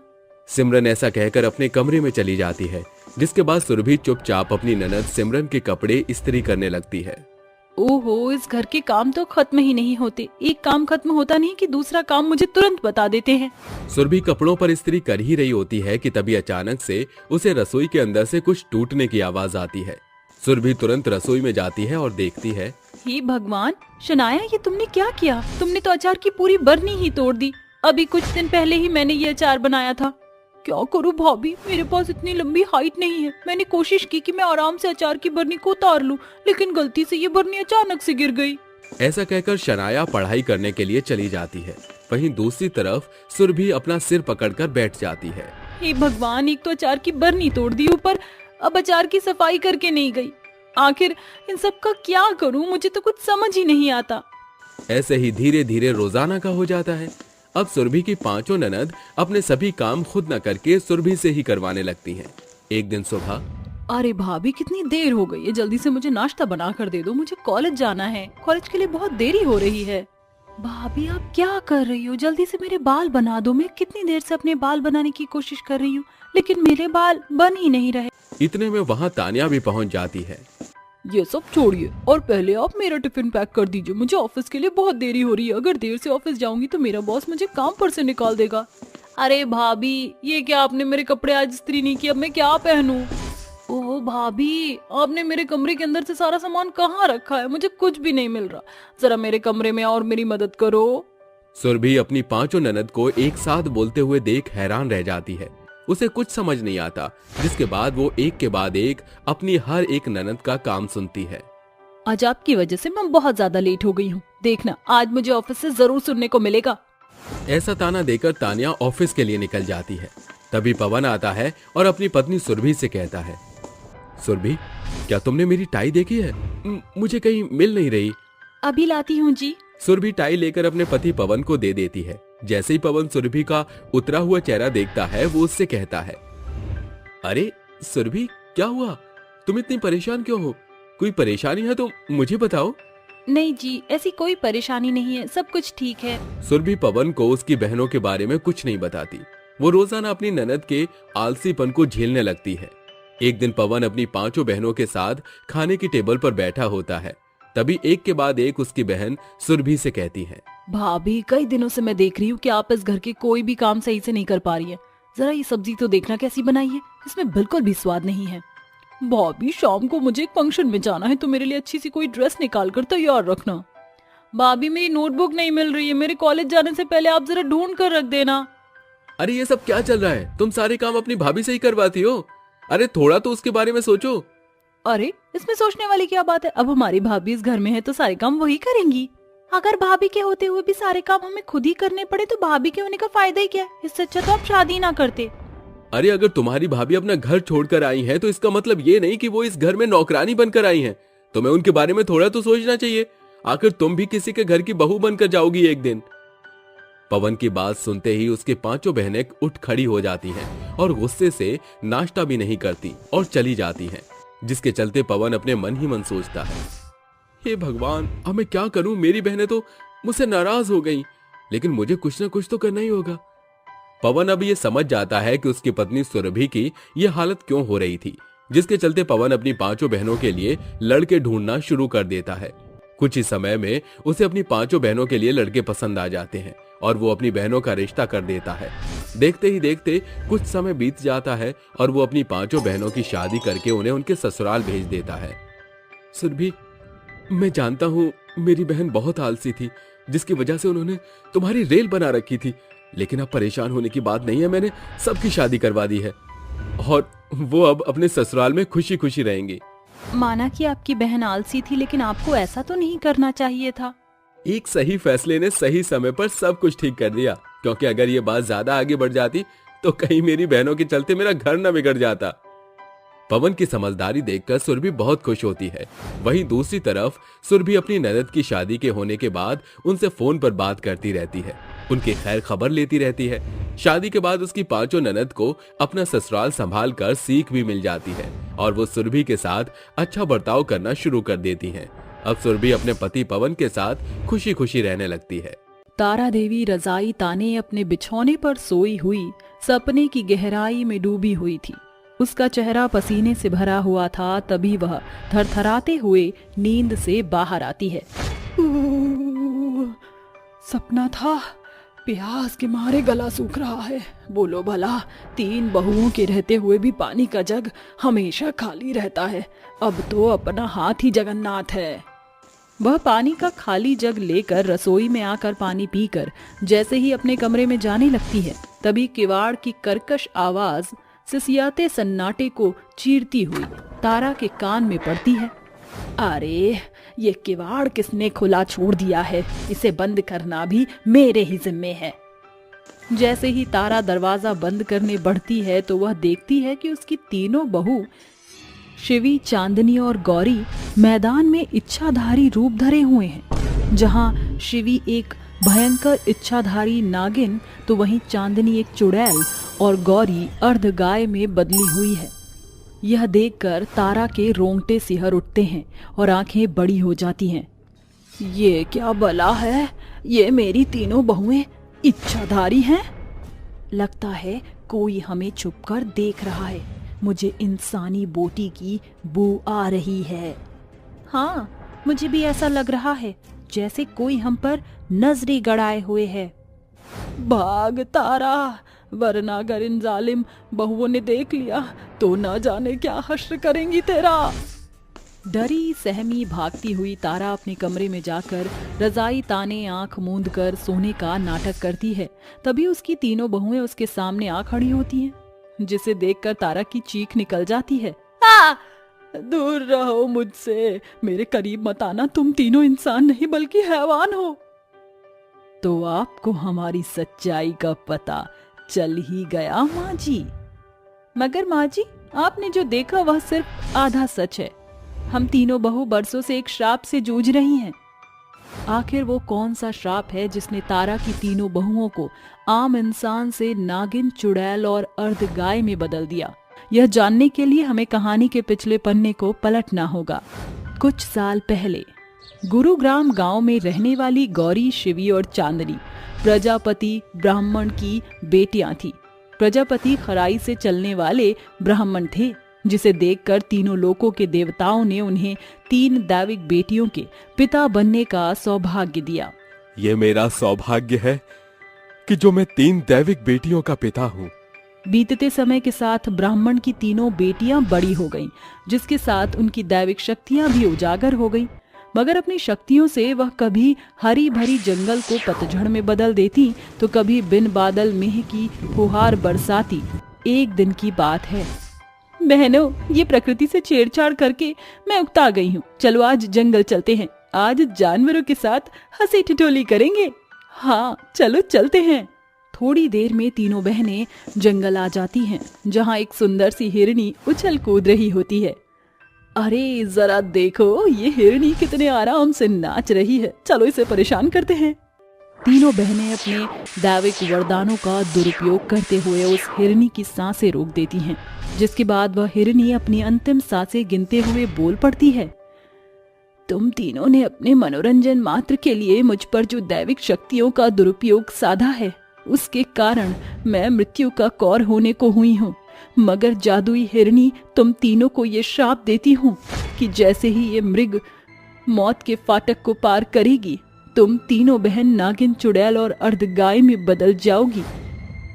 सिमरन ऐसा कहकर अपने कमरे में चली जाती है, जिसके बाद सुरभि चुपचाप अपनी ननद सिमरन के कपड़े इस्त्री करने लगती है। ओहो, इस घर के काम तो खत्म ही नहीं होते, एक काम खत्म होता नहीं कि दूसरा काम मुझे तुरंत बता देते हैं। सुरभि कपड़ों पर इस्त्री कर ही रही होती है कि तभी अचानक से उसे रसोई के अंदर से कुछ टूटने की आवाज आती है। सुरभि तुरंत रसोई में जाती है और देखती है, हे भगवान, शनाया ये तुमने क्या किया? तुमने तो अचार की पूरी बरनी ही तोड़ दी, अभी कुछ दिन पहले ही मैंने ये अचार बनाया था। क्या करूं भाभी, मेरे पास इतनी लंबी हाइट नहीं है, मैंने कोशिश की कि मैं आराम से अचार की बरनी को उतार लूं, लेकिन गलती से ये बरनी अचानक से गिर गई। ऐसा कहकर शनाया पढ़ाई करने के लिए चली जाती है। वहीं दूसरी तरफ सुरभि अपना सिर पकड़कर बैठ जाती है। हे भगवान, एक तो अचार की बरनी तोड़ दी, ऊपर अब अचार की सफाई करके नहीं गई। आखिर इन सब का क्या करूं, मुझे तो कुछ समझ ही नहीं आता। ऐसे ही धीरे धीरे रोजाना का हो जाता है। अब सुरभि की पांचों ननद अपने सभी काम खुद न करके सुरभि से ही करवाने लगती हैं। एक दिन सुबह, अरे भाभी कितनी देर हो गई है, जल्दी से मुझे नाश्ता बना कर दे दो, मुझे कॉलेज जाना है, कॉलेज के लिए बहुत देरी हो रही है। भाभी आप क्या कर रही हो, जल्दी से मेरे बाल बना दो, मैं कितनी देर से अपने बाल बनाने की कोशिश कर रही हूँ, लेकिन मेरे बाल बन ही नहीं रहे। इतने में वहाँ तानिया भी पहुँच जाती है। ये सब छोड़िए और पहले आप मेरा टिफिन पैक कर दीजिए, मुझे ऑफिस के लिए बहुत देरी हो रही है, अगर देर से ऑफिस जाऊंगी तो मेरा बॉस मुझे काम पर से निकाल देगा। अरे भाभी, ये क्या आपने मेरे कपड़े आज इस्त्री नहीं किए, अब मैं क्या पहनूं? ओह भाभी, आपने मेरे कमरे के अंदर से सारा सामान कहाँ रखा है? मुझे कुछ भी नहीं मिल रहा। जरा मेरे कमरे में और मेरी मदद करो। सुरभि अपनी पांचों ननद को एक साथ बोलते हुए देख हैरान रह जाती है। उसे कुछ समझ नहीं आता, जिसके बाद वो एक के बाद एक अपनी हर एक ननद का काम सुनती है। आज आपकी वजह से मैं बहुत ज्यादा लेट हो गई हूँ। देखना, आज मुझे ऑफिस से जरूर सुनने को मिलेगा। ऐसा ताना देकर तानिया ऑफिस के लिए निकल जाती है। तभी पवन आता है और अपनी पत्नी सुरभि से कहता है, सुरभि, क्या तुमने मेरी टाई देखी है? मुझे कहीं मिल नहीं रही। अभी लाती हूँ जी। सुरभि टाई लेकर अपने पति पवन को दे देती है। जैसे ही पवन सुरभि का उतरा हुआ चेहरा देखता है, वो उससे कहता है, अरे सुरभि, क्या हुआ? तुम इतनी परेशान क्यों हो? कोई परेशानी है तो मुझे बताओ। नहीं जी, ऐसी कोई परेशानी नहीं है, सब कुछ ठीक है। सुरभि पवन को उसकी बहनों के बारे में कुछ नहीं बताती। वो रोजाना अपनी ननद के आलसीपन को झेलने लगती है। एक दिन पवन अपनी पांचों बहनों के साथ खाने की टेबल पर बैठा होता है। तभी एक के बाद एक उसकी बहन सुरभि से कहती है, भाभी, कई दिनों से मैं देख रही हूँ कि आप इस घर के कोई भी काम सही से नहीं कर पा रही है। जरा ये सब्जी तो देखना कैसी बनाई है, इसमें बिल्कुल भी स्वाद नहीं है। भाभी, शाम को मुझे एक फंक्शन में जाना है, तो मेरे लिए अच्छी सी कोई ड्रेस निकाल कर तैयार रखना। भाभी, मेरी नोटबुक नहीं मिल रही है, मेरे कॉलेज जाने से पहले आप जरा ढूंढ कर रख देना। अरे ये सब क्या चल रहा है? तुम सारे काम अपनी भाभी से ही करवाती हो। अरे थोड़ा तो उसके बारे में सोचो। अरे इसमें सोचने वाली क्या बात है? अब हमारी भाभी इस घर में है तो सारे काम वही करेंगी। अगर भाभी के होते हुए भी सारे काम हमें खुद ही करने पड़े तो भाभी के होने का फायदा ही क्या है? इससे अच्छा तो आप शादी ना करते। अरे अगर तुम्हारी भाभी अपना घर छोड़कर आई हैं, तो इसका मतलब ये नहीं कि वो इस घर में नौकरानी बनकर आई हैं। तुम्हें उनके बारे में थोड़ा तो सोचना चाहिए। आखिर तुम भी किसी के घर की बहू बनकर जाओगी एक दिन। पवन की बात सुनते ही उसकी पांचों बहनें उठ खड़ी हो जाती हैं और गुस्से से नाश्ता भी नहीं करती और चली जाती हैं, जिसके चलते पवन अपने मन ही मन सोचता है, हे भगवान, अब मैं क्या करूं? मेरी बहनें तो मुझसे नाराज हो गईं, लेकिन मुझे कुछ ना कुछ तो करना ही होगा। पवन अब ये समझ जाता है कि उसकी पत्नी सुरभि की ये हालत क्यों हो रही थी, जिसके चलते पवन अपनी पांचों बहनों के लिए लड़के ढूंढना शुरू कर देता है। कुछ ही समय में उसे अपनी पांचों बहनों के लिए लड़के पसंद आ जाते हैं और वो अपनी बहनों का रिश्ता कर देता है। देखते ही देखते कुछ समय बीत जाता है और वो अपनी पांचों बहनों की शादी करके उन्हें उनके ससुराल भेज देता है। सुरभि, मैं जानता हूँ मेरी बहन बहुत आलसी थी, जिसकी वजह से उन्होंने तुम्हारी रेल बना रखी थी, लेकिन अब परेशान होने की बात नहीं है। मैंने सबकी शादी करवा दी है और वो अब अपने ससुराल में खुशी खुशी रहेंगी। माना कि आपकी बहन आलसी थी, लेकिन आपको ऐसा तो नहीं करना चाहिए था। एक सही फैसले ने सही समय पर सब कुछ ठीक कर दिया, क्योंकि अगर ये बात ज्यादा आगे बढ़ जाती तो कहीं मेरी बहनों के चलते मेरा घर न बिगड़ जाता। पवन की समझदारी देखकर सुरभि बहुत खुश होती है। वहीं दूसरी तरफ सुरभि अपनी ननद की शादी के होने के बाद उनसे फोन पर बात करती रहती है, उनकी खैर खबर लेती रहती है। शादी के बाद उसकी पांचों ननद को अपना ससुराल संभाल कर सीख भी मिल जाती है और वो सुरभि के साथ अच्छा बर्ताव करना शुरू कर देती हैं। अब सुरभि अपने पति पवन के साथ खुशी खुशी रहने लगती है। तारा देवी रजाई ताने अपने बिछौने पर सोई हुई सपने की गहराई में डूबी हुई थी। उसका चेहरा पसीने से भरा हुआ था। तभी वह थरथराते हुए नींद से बाहर आती है। सपना था, प्यास के मारे गला सूख रहा है। बोलो भला, 3 बहुओं के रहते हुए भी पानी का जग हमेशा खाली रहता है। अब तो अपना हाथ ही जगन्नाथ है। वह पानी का खाली जग लेकर रसोई में आकर पानी पीकर जैसे ही अपने कमरे में जाने लगती है, तभी किवाड़ की कर्कश आवाज सिसियाते सन्नाटे को चीरती हुई तारा के कान में पड़ती है। अरे, ये किवाड़ किसने खुला छोड़ दिया है? इसे बंद करना भी मेरे ही जिम्मे है। जैसे ही तारा दरवाजा बंद करने बढ़ती है तो वह देखती है कि उसकी तीनों बहू शिवी, चांदनी और गौरी मैदान में इच्छाधारी रूप धरे हुए हैं। जहां शिवी एक भयंकर इच्छाधारी नागिन तो वहीं चांदनी एक चुड़ैल और गौरी अर्ध गाय में बदली हुई है। यह देखकर तारा के रोंगटे सिहर उठते हैं और आंखें बड़ी हो जाती हैं। ये क्या बला है? ये मेरी तीनों बहुएं इच्छाधारी हैं? लगता है कोई हमें छुपकर देख रहा है। मुझे इंसानी बोटी की बू आ रही है। हाँ, मुझे भी ऐसा लग रहा है जैसे कोई हम पर नजरें गड़ाए हुए है। भाग तारा, वरना अगर इन जालिम बहुओं ने देख लिया तो न जाने क्या हश्र करेंगी तेरा। डरी सहमी भागती हुई तारा अपने कमरे में जाकर रजाई ताने आंख मूंद कर सोने का नाटक करती है। तभी उसकी तीनों बहुएं उसके सामने आ खड़ी होती हैं, जिसे देखकर तारा की चीख निकल जाती है। दूर रहो मुझसे, मेरे करीब मत आना, तुम तीनों इंसान नहीं बल्कि हैवान हो। तो आपको हमारी सच्चाई का पता चल ही गया माँ जी। मगर माँ जी, आपने जो देखा वह सिर्फ आधा सच है। हम तीनों बहू बरसों से एक श्राप से जूझ रही हैं। आखिर वो कौन सा श्राप है जिसने तारा की तीनों बहुओं को आम इंसान से नागिन, चुड़ैल और अर्ध गाय में बदल दिया? यह जानने के लिए हमें कहानी के पिछले पन्ने को पलटना होगा। कुछ साल पहले गुरुग्राम गांव में रहने वाली गौरी, शिवी और चांदनी प्रजापति ब्राह्मण की बेटियां थी। प्रजापति खराई से चलने वाले ब्राह्मण थे, जिसे देखकर तीनों लोकों के देवताओं ने उन्हें 3 दैविक बेटियों के पिता बनने का सौभाग्य दिया। ये मेरा सौभाग्य है कि जो मैं 3 दैविक बेटियों का पिता हूँ। बीतते समय के साथ ब्राह्मण की तीनों बेटियां बड़ी हो गईं, जिसके साथ उनकी दैविक शक्तियां भी उजागर हो गईं। मगर अपनी शक्तियों से वह कभी हरी भरी जंगल को पतझड़ में बदल देती तो कभी बिन बादल मेह की फुहार बरसाती। एक दिन की बात है। बहनों, ये प्रकृति से छेड़छाड़ करके मैं उकता गई हूँ। चलो आज जंगल चलते हैं। आज जानवरों के साथ हंसी ठिठोली करेंगे। हाँ चलो चलते हैं। थोड़ी देर में तीनों बहनें जंगल आ जाती हैं, जहाँ एक सुंदर सी हिरनी उछल कूद रही होती है। अरे जरा देखो, ये हिरनी कितने आराम से नाच रही है। चलो इसे परेशान करते हैं। तीनों बहनें अपने दैविक वरदानों का दुरुपयोग करते हुए उस हिरनी की सांसें रोक देती हैं, जिसके बाद वह हिरनी अपनी अंतिम सांसें गिनते हुए बोल पड़ती है। तुम तीनों ने अपने मनोरंजन मात्र के लिए मुझ पर जो दैविक शक्तियों का दुरुपयोग साधा है, उसके कारण मैं मृत्यु का कौर होने को हुई हूँ। मगर जादुई हिरनी तुम तीनों को ये श्राप देती हूँ कि जैसे ही ये मृग मौत के फाटक को पार करेगी, तुम तीनों बहन नागिन, चुड़ैल और अर्धगाय में बदल जाओगी।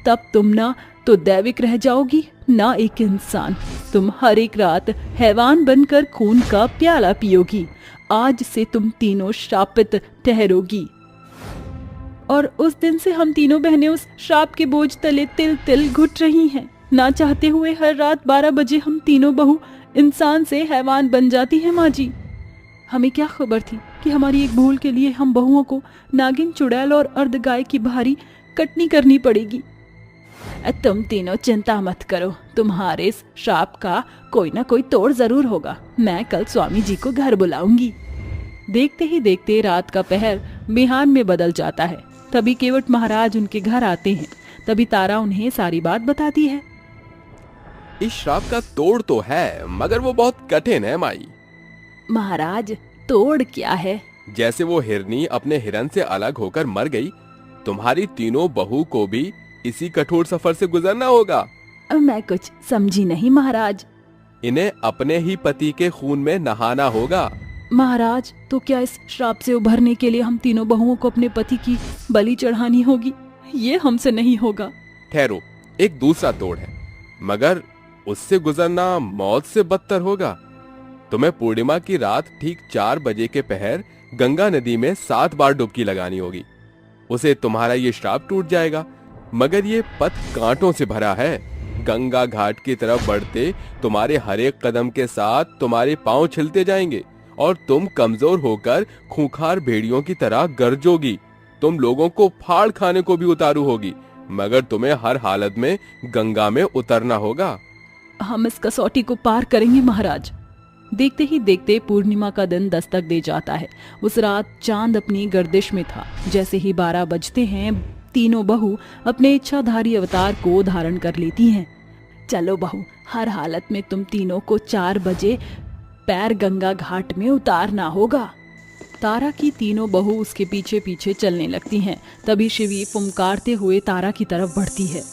तब तुम ना तो दैविक रह जाओगी, ना एक इंसान। तुम हर एक रात हैवान बनकर खून का प्याला पियोगी। आज से तुम तीनों श्रापित ठहरोगी। और उस दिन से हम तीनों बहनें उस श्राप के बोझ तले तिल तिल घुट रही हैं। ना चाहते हुए हर रात 12 बजे हम तीनों बहू इंसान से हैवान बन जाती हैं। माँ जी, हमें क्या खबर थी कि हमारी एक भूल के लिए हम बहुओं को नागिन, चुड़ैल और अर्धगाय की भारी कटनी करनी पड़ेगी। तुम तीनों चिंता मत करो, तुम्हारे इस श्राप का कोई ना कोई तोड़ जरूर होगा। मैं कल स्वामी जी को घर बुलाऊंगी। देखते ही देखते रात का पहर बिहान में बदल जाता है। तभी केवट महाराज उनके घर आते हैं। तभी तारा उन्हें सारी बात बताती है। इस श्राप का तोड़ तो है, मगर वो बहुत कठिन है माई। महाराज, तोड़ क्या है? जैसे वो हिरनी अपने हिरन से अलग होकर मर गई, तुम्हारी तीनों बहू को भी इसी कठोर सफर से गुजरना होगा। मैं कुछ समझी नहीं महाराज। इन्हें अपने ही पति के खून में नहाना होगा। महाराज, तो क्या इस श्राप से उभरने के लिए हम तीनों बहुओं को अपने पति की बलि चढ़ानी होगी? ये हमसे नहीं होगा। ठहरो, एक दूसरा तोड़ है, मगर उससे गुजरना मौत से बदतर होगा। तुम्हें पूर्णिमा की रात ठीक 4 बजे के पहर गंगा नदी में 7 बार डुबकी लगानी होगी। उसे तुम्हारा ये श्राप टूट जाएगा। मगर ये पथ कांटों से भरा है। गंगा घाट की तरफ बढ़ते तुम्हारे हर एक कदम के साथ तुम्हारे पांव छिलते जाएंगे और तुम कमजोर होकर खूंखार भेड़ियों की तरह गरजोगी। तुम लोगों को फाड़ खाने को भी उतारू होगी, मगर तुम्हें हर हालत में गंगा में उतरना होगा। हम इस कसौटी को पार करेंगे महाराज। देखते ही देखते पूर्णिमा का दिन दस्तक दे जाता है। उस रात चांद अपनी गर्दिश में था। जैसे ही 12 बजते हैं, तीनों बहू अपने इच्छाधारी अवतार को धारण कर लेती हैं। चलो बहू, हर हालत में तुम तीनों को 4 बजे पैर गंगा घाट में उतारना होगा। तारा की तीनों बहू उसके पीछे पीछे चलने लगती हैं। तभी शिवी फुमकारते हुए तारा की तरफ बढ़ती है।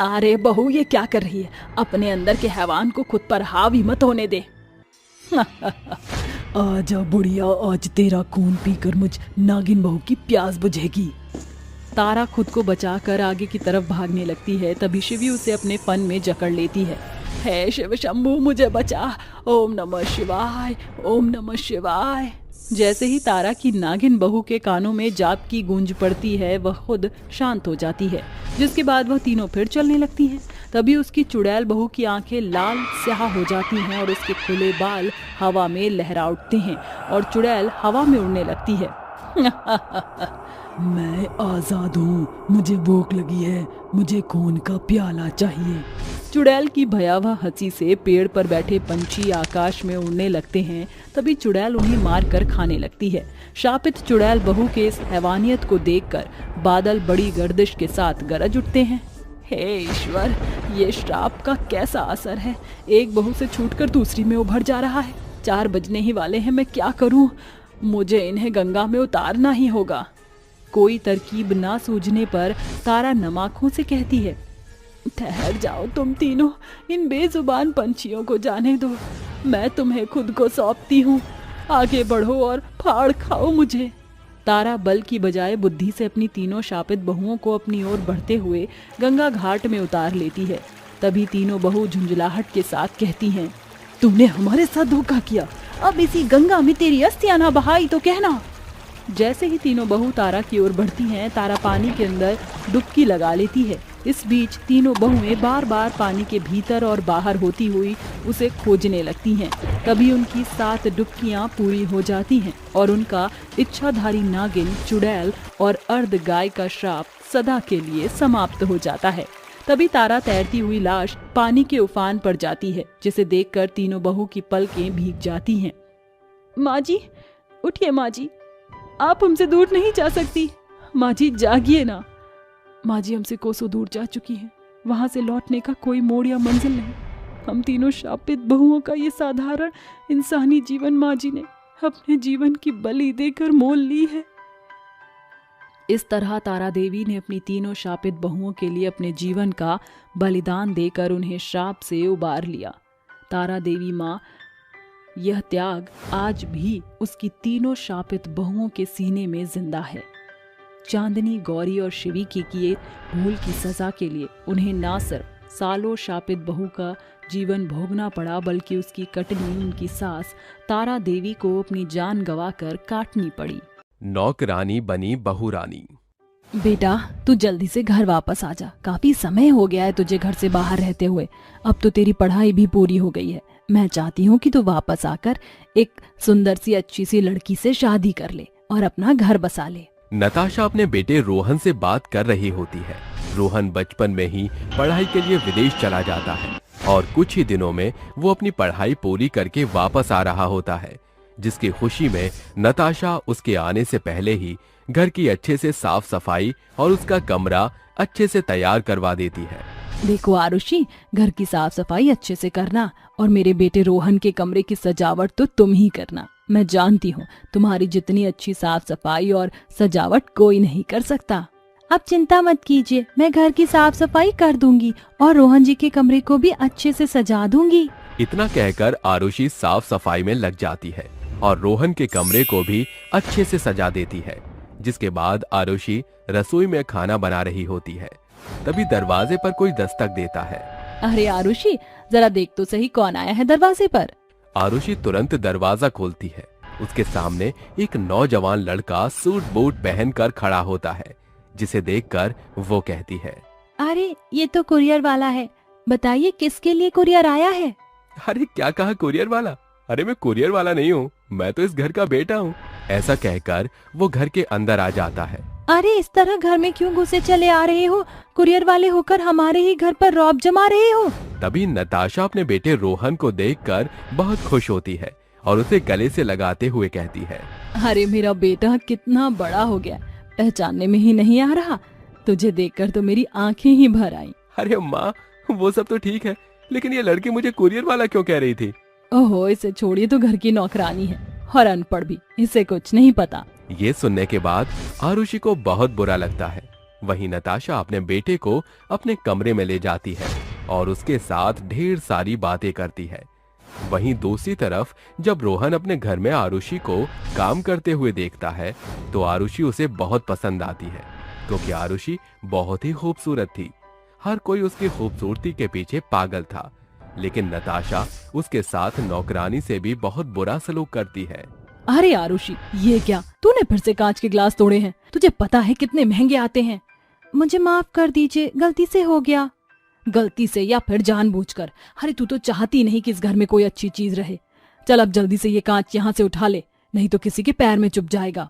अरे बहू, ये क्या कर रही है? अपने अंदर के हैवान को खुद पर हावी मत होने दे। आजा बुढ़िया, आज तेरा खून पीकर मुझ नागिन बहू की प्यास बुझेगी। तारा खुद को बचाकर आगे की तरफ भागने लगती है। तभी शिवी उसे अपने फन में जकड़ लेती है। हे शिव शंभू, मुझे बचा। ओम नमः शिवाय, ओम नमः शिवाय। जैसे ही तारा की नागिन बहू के कानों में जाप की गूंज पड़ती है, वह खुद शांत हो जाती है, जिसके बाद वह तीनों फिर चलने लगती हैं। तभी उसकी चुड़ैल बहू की आंखें लाल स्याह हो जाती हैं और उसके खुले बाल हवा में लहरा उठते हैं और चुड़ैल हवा में उड़ने लगती है। मैं आजाद हूँ, मुझे भूख लगी है, मुझे खून का प्याला चाहिए। चुड़ैल की भयावह हंसी से पेड़ पर बैठे पंछी आकाश में उड़ने लगते हैं। तभी चुड़ैल उन्हें मार कर खाने लगती है। शापित चुड़ैल बहू के इस हैवानियत को देखकर बादल बड़ी गर्दिश के साथ गरज उठते हैं। हे ईश्वर, ये श्राप का कैसा असर है। एक बहू से छूटकर दूसरी में उभर जा रहा है। 4 बजने ही वाले हैं, मैं क्या करूं? मुझे इन्हें गंगा में उतारना ही होगा। कोई तरकीब ना सूझने पर तारा नम आंखों से कहती है, ठहर जाओ तुम तीनों, इन बेजुबान पंछियों को जाने दो। मैं तुम्हें खुद को सौंपती हूँ। आगे बढ़ो और फाड़ खाओ मुझे। तारा बल की बजाय बुद्धि से अपनी तीनों शापित बहुओं को अपनी ओर बढ़ते हुए गंगा घाट में उतार लेती है। तभी तीनों बहू झुंझलाहट के साथ कहती हैं, तुमने हमारे साथ धोखा किया। अब इसी गंगा में तेरी अस्थियां ना बहाई तो कहना। जैसे ही तीनों बहू तारा की ओर बढ़ती हैं, तारा पानी के अंदर डुबकी लगा लेती है। इस बीच तीनों बहुएं बार बार पानी के भीतर और बाहर होती हुई उसे खोजने लगती हैं। तभी उनकी 7 डुबकियां पूरी हो जाती हैं और उनका इच्छाधारी नागिन, चुड़ैल और अर्ध गाय का श्राप सदा के लिए समाप्त हो जाता है। तभी तारा तैरती हुई लाश पानी के उफान पर जाती है, जिसे देखकर तीनों बहू की पलकें भीग जाती हैं। माँ जी, उठिए माँ जी, आप हमसे दूर नहीं जा सकती। माँ जी जागिए ना। माँ जी हमसे कोसों दूर जा चुकी हैं, वहां से लौटने का कोई मोड़ या मंजिल नहीं। हम तीनों शापित बहुओं का ये साधारण इंसानी जीवन माँ जी ने अपने जीवन की बलि देकर मोल ली है। इस तरह तारा देवी ने अपनी तीनों शापित बहुओं के लिए अपने जीवन का बलिदान देकर उन्हें श्राप से उबार लिया। तारा देवी माँ, यह त्याग आज भी उसकी तीनों शापित बहुओं के सीने में जिंदा है। चांदनी, गौरी और शिवी की किए भूल की सजा के लिए उन्हें ना सिर्फ सालों शापित बहू का जीवन भोगना पड़ा, बल्कि उसकी कटनी उनकी सास तारा देवी को अपनी जान गंवाकर काटनी पड़ी। नौकरानी बनी बहू रानी। बेटा, तू जल्दी से घर वापस आ जा। काफी समय हो गया है तुझे घर से बाहर रहते हुए। अब तो तेरी पढ़ाई भी पूरी हो गई है। मैं चाहती हूँ कि तू वापस आकर एक सुंदर सी अच्छी सी लड़की से शादी कर ले और अपना घर बसा ले। नताशा अपने बेटे रोहन से बात कर रही होती है। रोहन बचपन में ही पढ़ाई के लिए विदेश चला जाता है और कुछ ही दिनों में वो अपनी पढ़ाई पूरी करके वापस आ रहा होता है, जिसकी खुशी में नताशा उसके आने से पहले ही घर की अच्छे से साफ सफाई और उसका कमरा अच्छे से तैयार करवा देती है। देखो आरुषि, घर की साफ सफाई अच्छे से करना और मेरे बेटे रोहन के कमरे की सजावट तो तुम ही करना। मैं जानती हूँ तुम्हारी जितनी अच्छी साफ सफाई और सजावट कोई नहीं कर सकता। आप चिंता मत कीजिए, मैं घर की साफ सफाई कर दूंगी और रोहन जी के कमरे को भी अच्छे से सजा दूंगी। इतना कहकर आरुषि साफ सफाई में लग जाती है और रोहन के कमरे को भी अच्छे से सजा देती है। जिसके बाद आरुषि रसोई में खाना बना रही होती है। तभी दरवाजे पर कोई दस्तक देता है। अरे आरुषि, जरा देख तो सही कौन आया है दरवाजे पर। आरुषि तुरंत दरवाजा खोलती है। उसके सामने एक नौजवान लड़का सूट बूट पहनकर खड़ा होता है, जिसे देखकर वो कहती है, अरे ये तो कुरियर वाला है, बताइए किसके लिए कुरियर आया है। अरे क्या कहा कुरियर वाला? अरे मैं कुरियर वाला नहीं हूँ, मैं तो इस घर का बेटा हूँ। ऐसा कहकर वो घर के अंदर आ जाता है। अरे इस तरह घर में क्यों घुसे चले आ रहे हो? कुरियर वाले होकर हमारे ही घर पर रौब जमा रहे हो। तभी नताशा अपने बेटे रोहन को देखकर बहुत खुश होती है और उसे गले से लगाते हुए कहती है, अरे मेरा बेटा कितना बड़ा हो गया, पहचानने में ही नहीं आ रहा। तुझे देखकर तो मेरी आंखें ही भर आईं। अरे माँ, वो सब तो ठीक है, लेकिन ये लड़की मुझे कुरियर वाला क्यों कह रही थी? ओहो, इसे छोड़िए, तो घर की नौकरानी है और अनपढ़ भी, इसे कुछ नहीं पता। ये सुनने के बाद आरुषि को बहुत बुरा लगता है। वहीं नताशा अपने बेटे को अपने कमरे में ले जाती है और उसके साथ ढेर सारी बातें करती है। वहीं दूसरी तरफ जब रोहन अपने घर में आरुषि को काम करते हुए देखता है तो आरुषि उसे बहुत पसंद आती है। क्योंकि आरुषि बहुत ही खूबसूरत थी। हर कोई उसकी खूबसूरती के पीछे पागल था, लेकिन नताशा उसके साथ नौकरानी से भी बहुत बुरा सलूक करती है। अरे आरुषि, ये क्या, तूने फिर से कांच के ग्लास तोड़े हैं? तुझे पता है कितने महंगे आते हैं। मुझे माफ कर दीजिए, गलती से हो गया। गलती से या फिर जानबूझकर? अरे तू तो चाहती नहीं कि इस घर में कोई अच्छी चीज रहे। चल अब जल्दी से ये कांच यहाँ से उठा ले, नहीं तो किसी के पैर में चुभ जाएगा।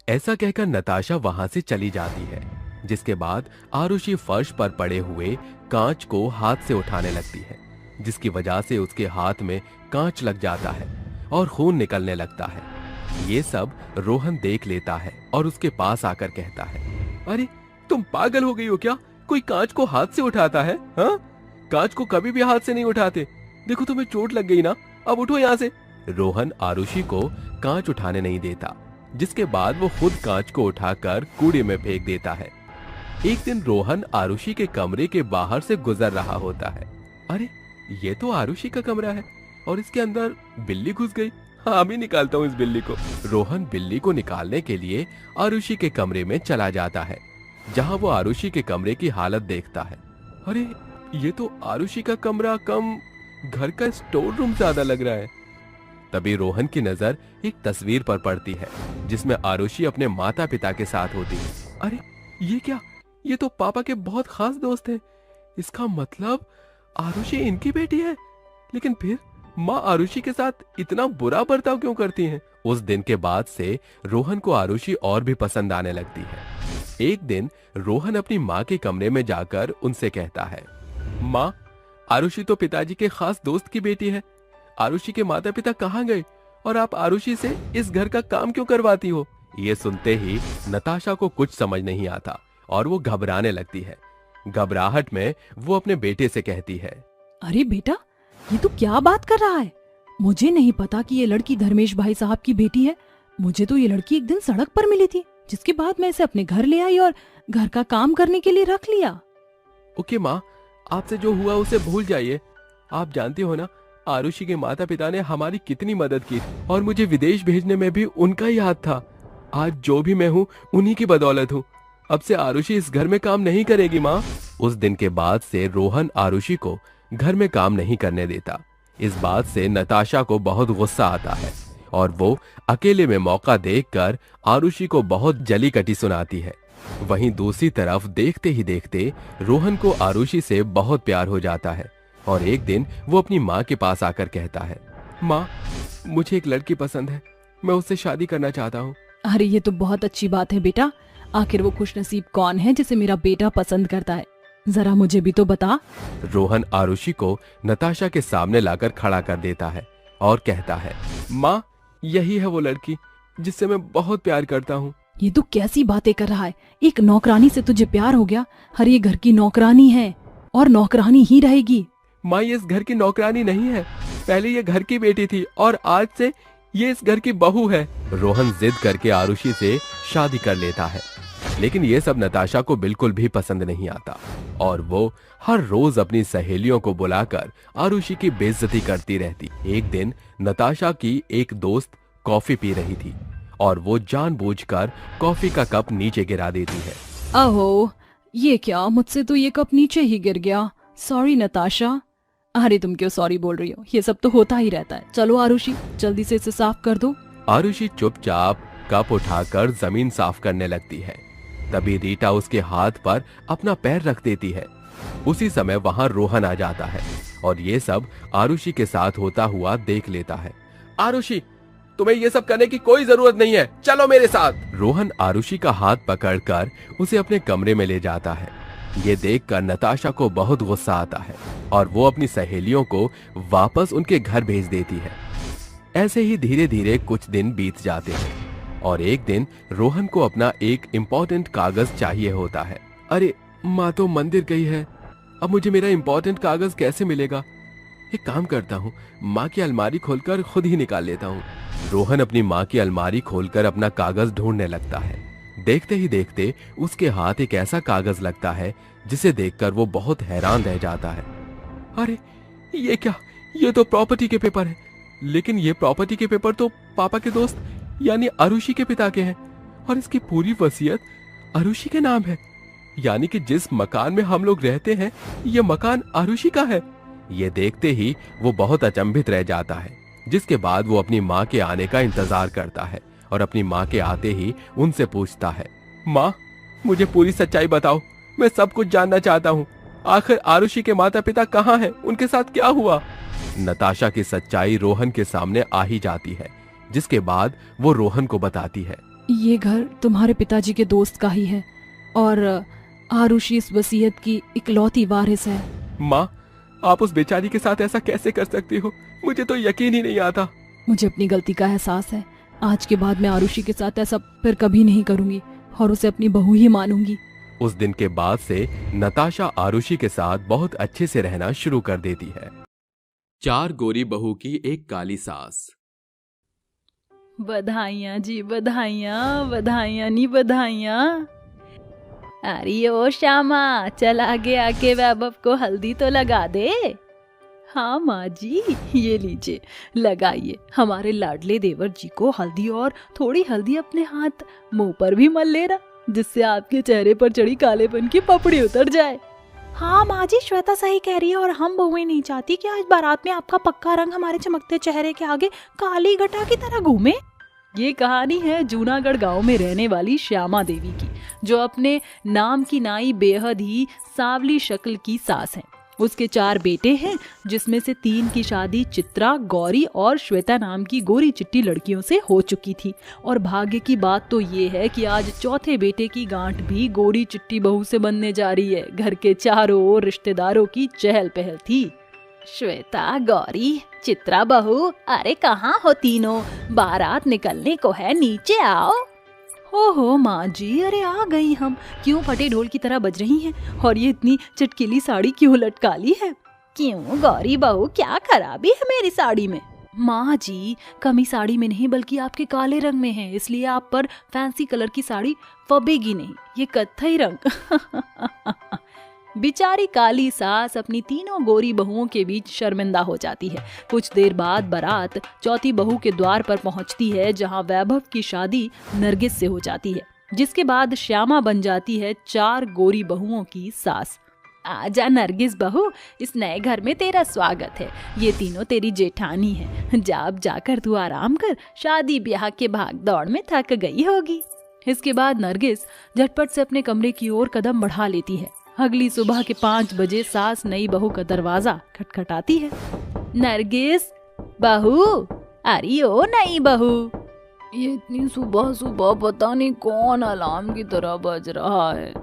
ऐसा कहकर नताशा वहां से चली जाती है, जिसके बाद आरुषि फर्श पर पड़े हुए कांच को हाथ से उठाने लगती है, जिसकी वजह से उसके हाथ में कांच लग जाता है और खून निकलने लगता है। ये सब रोहन देख लेता है और उसके पास आकर कहता है, अरे तुम पागल हो गई हो क्या? कोई कांच को हाथ से उठाता है? हाँ, कांच को कभी भी हाथ से नहीं उठाते। देखो तुम्हें चोट लग गई ना, अब उठो यहाँ से। रोहन आरुषि को कांच उठाने नहीं देता, जिसके बाद वो खुद कांच को उठाकर कूड़े में फेंक देता है। एक दिन रोहन आरुषि के कमरे के बाहर से गुजर रहा होता है। अरे ये तो आरुषि का कमरा है और इसके अंदर बिल्ली घुस गई। हाँ, मैं निकालता हूँ इस बिल्ली को। रोहन बिल्ली को निकालने के लिए आरुषि के कमरे में चला जाता है, जहाँ वो आरुषि के कमरे की हालत देखता है। अरे ये तो आरुषि का कमरा कम घर का स्टोर रूम ज्यादा लग रहा है। तभी रोहन की नजर एक तस्वीर पर पड़ती है, जिसमें आरुषि अपने माता पिता के साथ होती है। अरे ये क्या, ये तो पापा के बहुत खास दोस्त हैं। इसका मतलब आरुषि इनकी बेटी है। लेकिन फिर माँ आरुषि के साथ इतना बुरा बर्ताव क्यों करती हैं? उस दिन के बाद से रोहन को आरुषि और भी पसंद आने लगती है। एक दिन रोहन अपनी माँ के कमरे में जाकर उनसे कहता है, माँ, आरुषि तो पिताजी के खास दोस्त की बेटी है। आरुषि के माता पिता कहाँ गए और आप आरुषि से इस घर का काम क्यों करवाती हो? ये सुनते ही नताशा को कुछ समझ नहीं आता और वो घबराने लगती है। घबराहट में वो अपने बेटे से कहती है, अरे बेटा, ये तू क्या बात कर रहा है? मुझे नहीं पता कि ये लड़की धर्मेश भाई साहब की बेटी है। मुझे तो ये लड़की एक दिन सड़क पर मिली थी, जिसके बाद मैं इसे अपने घर ले आई और घर का काम करने के लिए रख लिया। ओके माँ, आपसे जो हुआ उसे भूल जाइए। आप जानती हो ना, आरुषि के माता पिता ने हमारी कितनी मदद की और मुझे विदेश भेजने में भी उनका ही हाथ था। आज जो भी मैं हूँ उन्हीं की बदौलत हूँ। अब से आरुषि इस घर में काम नहीं करेगी माँ। उस दिन के बाद से रोहन आरुषि को घर में काम नहीं करने देता। इस बात से नताशा को बहुत गुस्सा आता है और वो अकेले में मौका देखकर आरुषि को बहुत जली कटी सुनाती है। वहीं दूसरी तरफ देखते ही देखते रोहन को आरुषि से बहुत प्यार हो जाता है और एक दिन वो अपनी माँ के पास आकर कहता है, माँ, मुझे एक लड़की पसंद है, मैं उससे शादी करना चाहता हूँ। अरे ये तो बहुत अच्छी बात है बेटा। आखिर वो खुशनसीब कौन है जिसे मेरा बेटा पसंद करता है? जरा मुझे भी तो बता। रोहन आरुषि को नताशा के सामने लाकर खड़ा कर देता है और कहता है, माँ, यही है वो लड़की जिससे मैं बहुत प्यार करता हूँ। ये तू कैसी बातें कर रहा है? एक नौकरानी से तुझे प्यार हो गया? हर ये घर की नौकरानी है और नौकरानी ही रहेगी। माँ, ये इस घर की नौकरानी नहीं है। पहले ये घर की बेटी थी और आज से ये इस घर की बहू है। रोहन जिद करके आरुषि से शादी कर लेता है, लेकिन ये सब नताशा को बिल्कुल भी पसंद नहीं आता और वो हर रोज अपनी सहेलियों को बुलाकर आरुषि की बेइज्जती करती रहती। एक दिन नताशा की एक दोस्त कॉफी पी रही थी और वो जानबूझकर कॉफी का कप नीचे गिरा देती है। अहो, ये क्या, मुझसे तो ये कप नीचे ही गिर गया। सॉरी नताशा। अरे तुम क्यों सॉरी बोल रही हो? ये सब तो होता ही रहता है। चलो आरुषि, जल्दी से इसे साफ कर दो। आरुषि चुपचाप कप उठाकर जमीन साफ करने लगती है। तभी रीटा उसके हाथ पर अपना पैर रख देती है। उसी समय वहां रोहन आ जाता है और ये सब आरुषि के साथ होता हुआ देख लेता है। आरुषि, तुम्हें ये सब करने की कोई जरूरत नहीं है, चलो मेरे साथ। रोहन आरुषि का हाथ पकड़कर उसे अपने कमरे में ले जाता है। ये देखकर नताशा को बहुत गुस्सा आता है और वो अपनी सहेलियों को वापस उनके घर भेज देती है। ऐसे ही धीरे धीरे कुछ दिन बीत जाते हैं और एक दिन रोहन को अपना एक इम्पोर्टेंट कागज चाहिए होता है। अरे माँ तो मंदिर गई है, अब मुझे मेरा इम्पोर्टेंट कागज कैसे मिलेगा? एक काम करता हूँ, माँ की अलमारी खोलकर खुद ही निकाल लेता हूँ। रोहन अपनी माँ की अलमारी खोलकर अपना कागज ढूंढने लगता है। देखते ही देखते उसके हाथ एक ऐसा कागज लगता है जिसे देखकर वो बहुत हैरान रह जाता है। अरे ये क्या, ये तो प्रॉपर्टी के पेपर है। लेकिन ये प्रॉपर्टी के पेपर तो पापा के दोस्त यानी आरुषि के पिता के हैं और इसकी पूरी वसीयत आरुषि के नाम है। यानी कि जिस मकान में हम लोग रहते हैं ये मकान आरुषि का है। ये देखते ही वो बहुत अचंभित रह जाता है, जिसके बाद वो अपनी माँ के आने का इंतजार करता है और अपनी माँ के आते ही उनसे पूछता है, माँ मुझे पूरी सच्चाई बताओ, मैं सब कुछ जानना चाहता हूँ। आखिर आरुषि के माता पिता कहाँ हैं? उनके साथ क्या हुआ? नताशा की सच्चाई रोहन के सामने आ ही जाती है, जिसके बाद वो रोहन को बताती है, ये घर तुम्हारे पिताजी के दोस्त का ही है और आरुषि इस वसीयत की इकलौती वारिस है। माँ आप उस बेचारी के साथ ऐसा कैसे कर सकती हो? मुझे तो यकीन ही नहीं आता। मुझे अपनी गलती का एहसास है। आज के बाद मैं आरुषि के साथ ऐसा फिर कभी नहीं करूंगी और उसे अपनी बहू ही मानूंगी। उस दिन के बाद से नताशा आरुषि के साथ बहुत अच्छे से रहना शुरू कर देती है। 4 गोरी बहू की एक काली सास। बधाइयाँ जी, बधाइयाँ, बधाइयाँ नी बधाइयाँ। अरे ओ श्यामा, चल आगे आके वैभव को हल्दी तो लगा दे। हाँ माँ जी, ये लीजिए लगाइए। हमारे लाडले देवर जी को हल्दी और थोड़ी हल्दी अपने हाथ मुंह पर भी मल लेना, जिससे आपके चेहरे पर चढ़ी कालेपन की पपड़ी उतर जाए। हाँ माँ जी, श्वेता सही कह रही है और हम बहुएं नहीं चाहती कि आज बारात में आपका पक्का रंग हमारे चमकते चेहरे के आगे काली घटा की तरह घूमे। ये कहानी है जूनागढ़ गांव में रहने वाली श्यामा देवी की, जो अपने नाम की नाई बेहद ही सांवली शक्ल की सास है। उसके 4 बेटे हैं, जिसमें से 3 की शादी चित्रा, गौरी और श्वेता नाम की गोरी चिट्टी लड़कियों से हो चुकी थी। और भाग्य की बात तो ये है कि आज चौथे बेटे की गांठ भी गोरी चिट्टी बहू से बनने जा रही है। घर के चारों ओर रिश्तेदारों की चहल पहल थी। श्वेता, गौरी, चित्रा बहू, अरे कहाँ हो तीनों? बारात निकलने को है, नीचे आओ। हो माँ जी, अरे आ गई हम। क्यों फटे ढोल की तरह बज रही हैं? और ये इतनी चटकीली साड़ी क्यों लटका ली है? क्यों गौरी बहू, क्या खराबी है मेरी साड़ी में? माँ जी, कमी साड़ी में नहीं बल्कि आपके काले रंग में है, इसलिए आप पर फैंसी कलर की साड़ी फबेगी नहीं। ये कत्थई रंग। बेचारी काली सास अपनी तीनों गोरी बहुओं के बीच शर्मिंदा हो जाती है। कुछ देर बाद बारात चौथी बहू के द्वार पर पहुंचती है, जहां वैभव की शादी नरगिस से हो जाती है, जिसके बाद श्यामा बन जाती है 4 गोरी बहुओं की सास। आजा नरगिस बहू, इस नए घर में तेरा स्वागत है। ये तीनों तेरी जेठानी है। अब जाकर तू आराम कर, शादी ब्याह के भाग दौड़ में थक गई होगी। इसके बाद नरगिस झटपट से अपने कमरे की ओर कदम बढ़ा लेती है। अगली सुबह के 5 बजे सास नई बहू का दरवाजा खटखटाती है। नरगिस बहू, अरे ओ नई बहू। ये इतनी सुबह सुबह पता नहीं कौन अलार्म की तरह बज रहा है।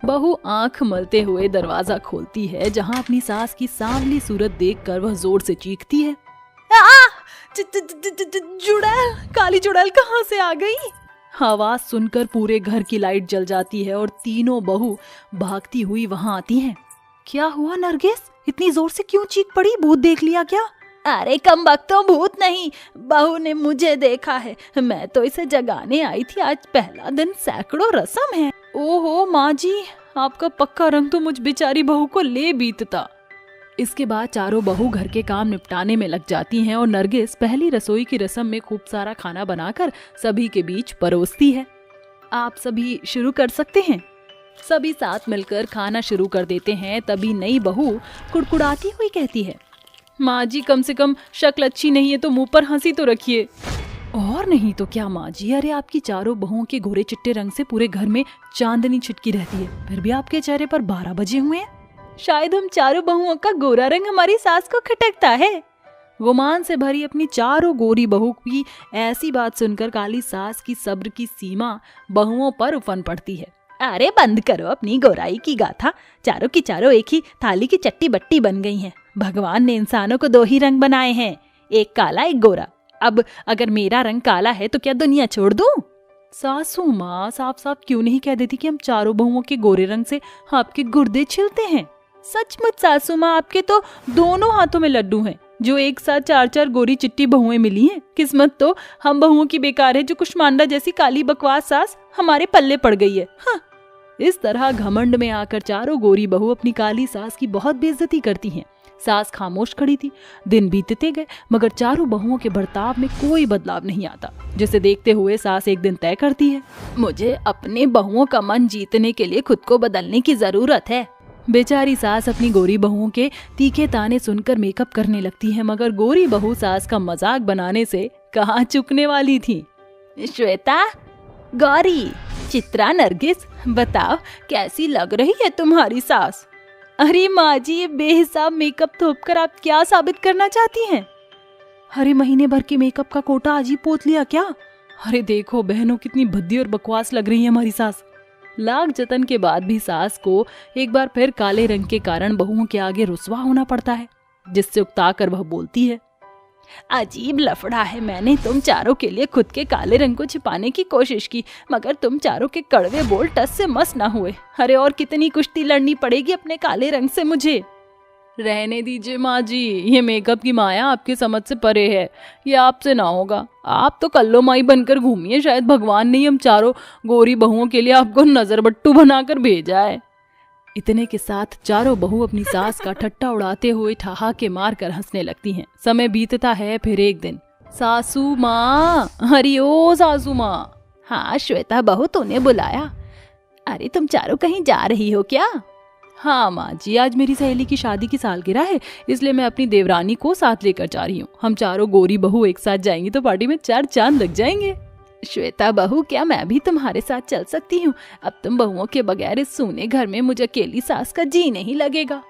बहू आंख मलते हुए दरवाजा खोलती है, जहां अपनी सास की सांवली सूरत देखकर वह जोर से चीखती है, जुड़ैल, काली जुड़ैल कहाँ से आ गई? आवाज सुनकर पूरे घर की लाइट जल जाती है और तीनों बहू भागती हुई वहां आती हैं। क्या हुआ नरगिस, इतनी जोर से क्यों चीख पड़ी? भूत देख लिया क्या? अरे कमबख्तों, भूत नहीं, बहू ने मुझे देखा है। मैं तो इसे जगाने आई थी। आज पहला दिन, सैकड़ों रस्म है। ओहो माँ जी, आपका पक्का रंग तो मुझ बेचारी बहू को ले बीतता। इसके बाद चारों बहू घर के काम निपटाने में लग जाती हैं और नरगिस पहली रसोई की रस्म में खूब सारा खाना बनाकर सभी के बीच परोसती है। आप सभी शुरू कर सकते हैं। सभी साथ मिलकर खाना शुरू कर देते हैं। तभी नई बहू कुड़कुड़ाती हुई कहती है, माँ जी कम से कम शक्ल अच्छी नहीं है तो मुंह पर हंसी तो रखिए। और नहीं तो क्या माँ जी, अरे आपकी चारों बहुओं के गोरे चिट्टे रंग से पूरे घर में चांदनी छिटकी रहती है, फिर भी आपके चेहरे पर 12 बजे हुए हैं। शायद हम चारों बहुओं का गोरा रंग हमारी सास को खटकता है। गुमान से भरी अपनी चारों गोरी बहू की ऐसी बात सुनकर काली सास की सब्र की सीमा बहुओं पर उफन पड़ती है। अरे बंद करो अपनी गोराई की गाथा। चारों की चारों एक ही थाली की चट्टी बट्टी बन गई हैं। भगवान ने इंसानों को 2 ही रंग बनाए हैं, एक काला एक गोरा। अब अगर मेरा रंग काला है तो क्या दुनिया छोड़ दूं? सासू माँ, साफ साफ क्यों नहीं कह देती कि हम चारों बहुओं के गोरे रंग से आपके गुर्दे छिलते हैं। सचमुच सासू माँ, आपके तो दोनों हाथों में लड्डू हैं, जो एक साथ 4-4 गोरी चिट्टी बहुएं मिली हैं। किस्मत तो हम बहुओं की बेकार है, जो कुष्मांडा जैसी काली बकवास सास हमारे पल्ले पड़ गई है। हाँ। इस तरह घमंड में आकर चारों गोरी बहू अपनी काली सास की बहुत बेइज्जती करती हैं। सास खामोश खड़ी थी। दिन बीतते गए मगर चारों बहुओं के बर्ताव में कोई बदलाव नहीं आता, जिसे देखते हुए सास एक दिन तय करती है, मुझे अपने बहुओं का मन जीतने के लिए खुद को बदलने की जरूरत है। बेचारी सास अपनी गोरी बहुओं के तीखे ताने सुनकर मेकअप करने लगती है, मगर गोरी बहू सास का मजाक बनाने से कहाँ चुकने वाली थी। श्वेता, गौरी, चित्रा, नरगिस, बताओ कैसी लग रही है तुम्हारी सास? अरे माँ जी, ये बेहिसाब मेकअप थोपकर आप क्या साबित करना चाहती हैं? अरे महीने भर के मेकअप का कोटा आज ही पोत लिया क्या? अरे देखो बहनों, कितनी भद्दी और बकवास लग रही है हमारी सास। लाख जतन के बाद भी सास को एक बार फिर काले रंग के कारण बहुओं के आगे रुसवा होना पड़ता है, जिससे उकताकर वह बोलती है, अजीब लफड़ा है। मैंने तुम चारों के लिए खुद के काले रंग को छिपाने की कोशिश की, मगर तुम चारों के कड़वे बोल टस से मस ना हुए। अरे और कितनी कुश्ती लड़नी पड़ेगी अपने काले रंग से मुझे। रहने दीजिए माँ जी, ये मेकअप की माया आपकी समझ से परे है, ये आपसे ना होगा। आप तो कल्लो माई बनकर घूमिए, शायद भगवान ने हम चारों गोरी बहुओं के लिए आपको नजर बट्टू बनाकर भेजा है। इतने के साथ चारों बहू अपनी सास का ठट्टा उड़ाते हुए ठहाके मारकर हंसने लगती हैं। समय बीतता है। फिर एक दिन, सासू माँ, हरि ओ सासू माँ। हाँ श्वेता बहू, तूने बुलाया? अरे तुम चारों कहीं जा रही हो क्या? हाँ माँ जी, आज मेरी सहेली की शादी की सालगिरह है, इसलिए मैं अपनी देवरानी को साथ लेकर जा रही हूँ। हम चारों गोरी बहू एक साथ जाएंगी तो पार्टी में 4 चांद लग जाएंगे। श्वेता बहू, क्या मैं भी तुम्हारे साथ चल सकती हूँ? अब तुम बहुओं के बगैर इस सूने घर में मुझे अकेली सास का जी नहीं लगेगा।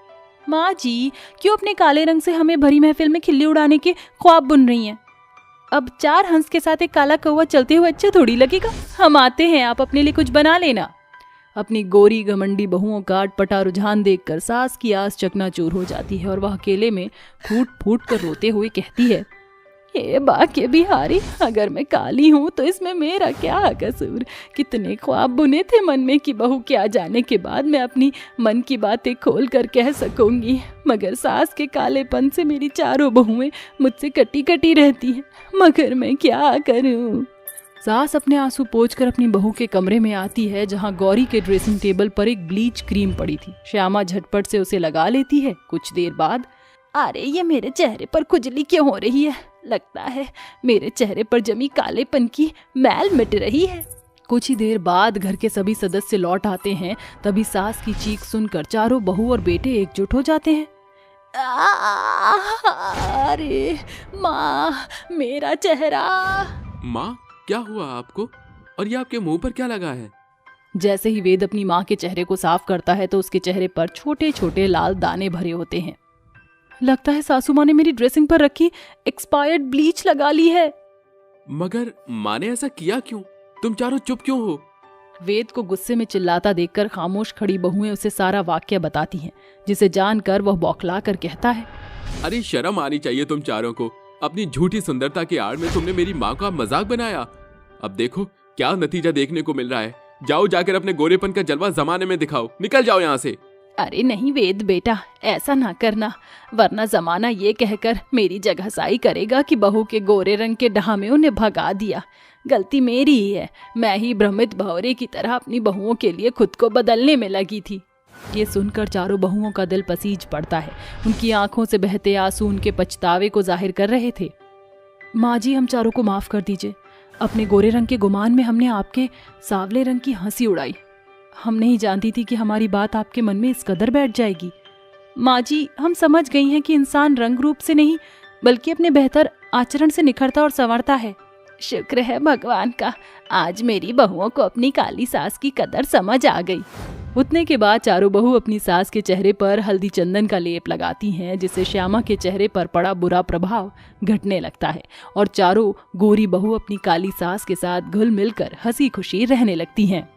माँ जी, क्यों अपने काले रंग से हमें भरी महफिल में खिल्ली उड़ाने के ख्वाब बुन रही हैं? अब 4 हंस के साथ एक काला कौवा चलते हुए अच्छा थोड़ी लगेगा। हम आते हैं, आप अपने लिए कुछ बना लेना। अपनी गोरी घमंडी बहुओं का अटपटा रुझान देखकर सास की आस चकनाचूर हो जाती है और वह अकेले में फूट फूट कर रोते हुए कहती है, ये बाके बिहारी, अगर मैं काली हूँ तो इसमें मेरा क्या कसूर? कितने ख्वाब बुने थे मन में कि बहू के आ जाने के बाद मैं अपनी मन की बातें खोल कर कह सकूंगी, मगर सास के कालेपन से मेरी चारों बहुएं मुझसे कटी कटी रहती हैं, मगर मैं क्या करूँ? सास अपने आंसू पोंछकर अपनी बहू के कमरे में आती है, जहाँ गौरी के ड्रेसिंग टेबल पर एक ब्लीच क्रीम पड़ी थी। श्यामा झटपट से उसे लगा लेती है। कुछ देर बाद, अरे ये मेरे चेहरे पर खुजली क्यों हो रही है? लगता है मेरे चेहरे पर जमी कालेपन की मैल मिट रही है। कुछ ही देर बाद घर के सभी सदस्य लौट आते हैं। तभी सास की चीख सुनकर चारों बहू और बेटे एकजुट हो जाते हैं। अरे माँ, मेरा चेहरा। माँ, क्या हुआ आपको? और ये आपके मुंह पर क्या लगा है? जैसे ही वेद अपनी माँ के चेहरे को साफ करता है तो उसके चेहरे पर छोटे छोटे लाल दाने भरे होते हैं। लगता है सासू माँ ने मेरी ड्रेसिंग पर रखी एक्सपायर्ड ब्लीच लगा ली है। मगर माँ ने ऐसा किया क्यों? तुम चारों चुप क्यों हो? वेद को गुस्से में चिल्लाता देखकर खामोश खड़ी बहुएं उसे सारा वाक्य बताती हैं, जिसे जानकर वह बौखला कर कहता है, अरे शर्म आनी चाहिए तुम चारों को। अपनी झूठी सुंदरता की आड़ में तुमने मेरी माँ का मजाक बनाया। अब देखो क्या नतीजा देखने को मिल रहा है। जाओ जाकर अपने गोरेपन का जलवा जमाने में दिखाओ। निकल जाओ यहाँ से। अरे नहीं वेद बेटा, ऐसा ना करना, वरना जमाना ये कहकर मेरी जगहसाई करेगा कि बहू के गोरे रंग के डहा में उन्हें भगा दिया। गलती मेरी ही है। मैं ही भ्रमित भौरे की तरह अपनी बहुओं के लिए खुद को बदलने में लगी थी। ये सुनकर चारों बहुओं का दिल पसीज पड़ता है। उनकी आंखों से बहते आंसू उनके पछतावे को जाहिर कर रहे थे। माँ जी, हम चारों को माफ कर दीजिए। अपने गोरे रंग के गुमान में हमने आपके सांवले रंग की हंसी उड़ाई। हम नहीं जानती थी कि हमारी बात आपके मन में इस कदर बैठ जाएगी। माँ जी, हम समझ गई हैं कि इंसान रंग रूप से नहीं बल्कि अपने बेहतर आचरण से निखरता और संवरता है। शुक्र है भगवान का, आज मेरी बहुओं को अपनी काली सास की कदर समझ आ गई। उतने के बाद चारों बहू अपनी सास के चेहरे पर हल्दी चंदन का लेप लगाती हैं, जिससे श्यामा के चेहरे पर पड़ा बुरा प्रभाव घटने लगता है और चारों गोरी बहू अपनी काली सास के साथ घुल मिलकर हंसी खुशी रहने लगती हैं।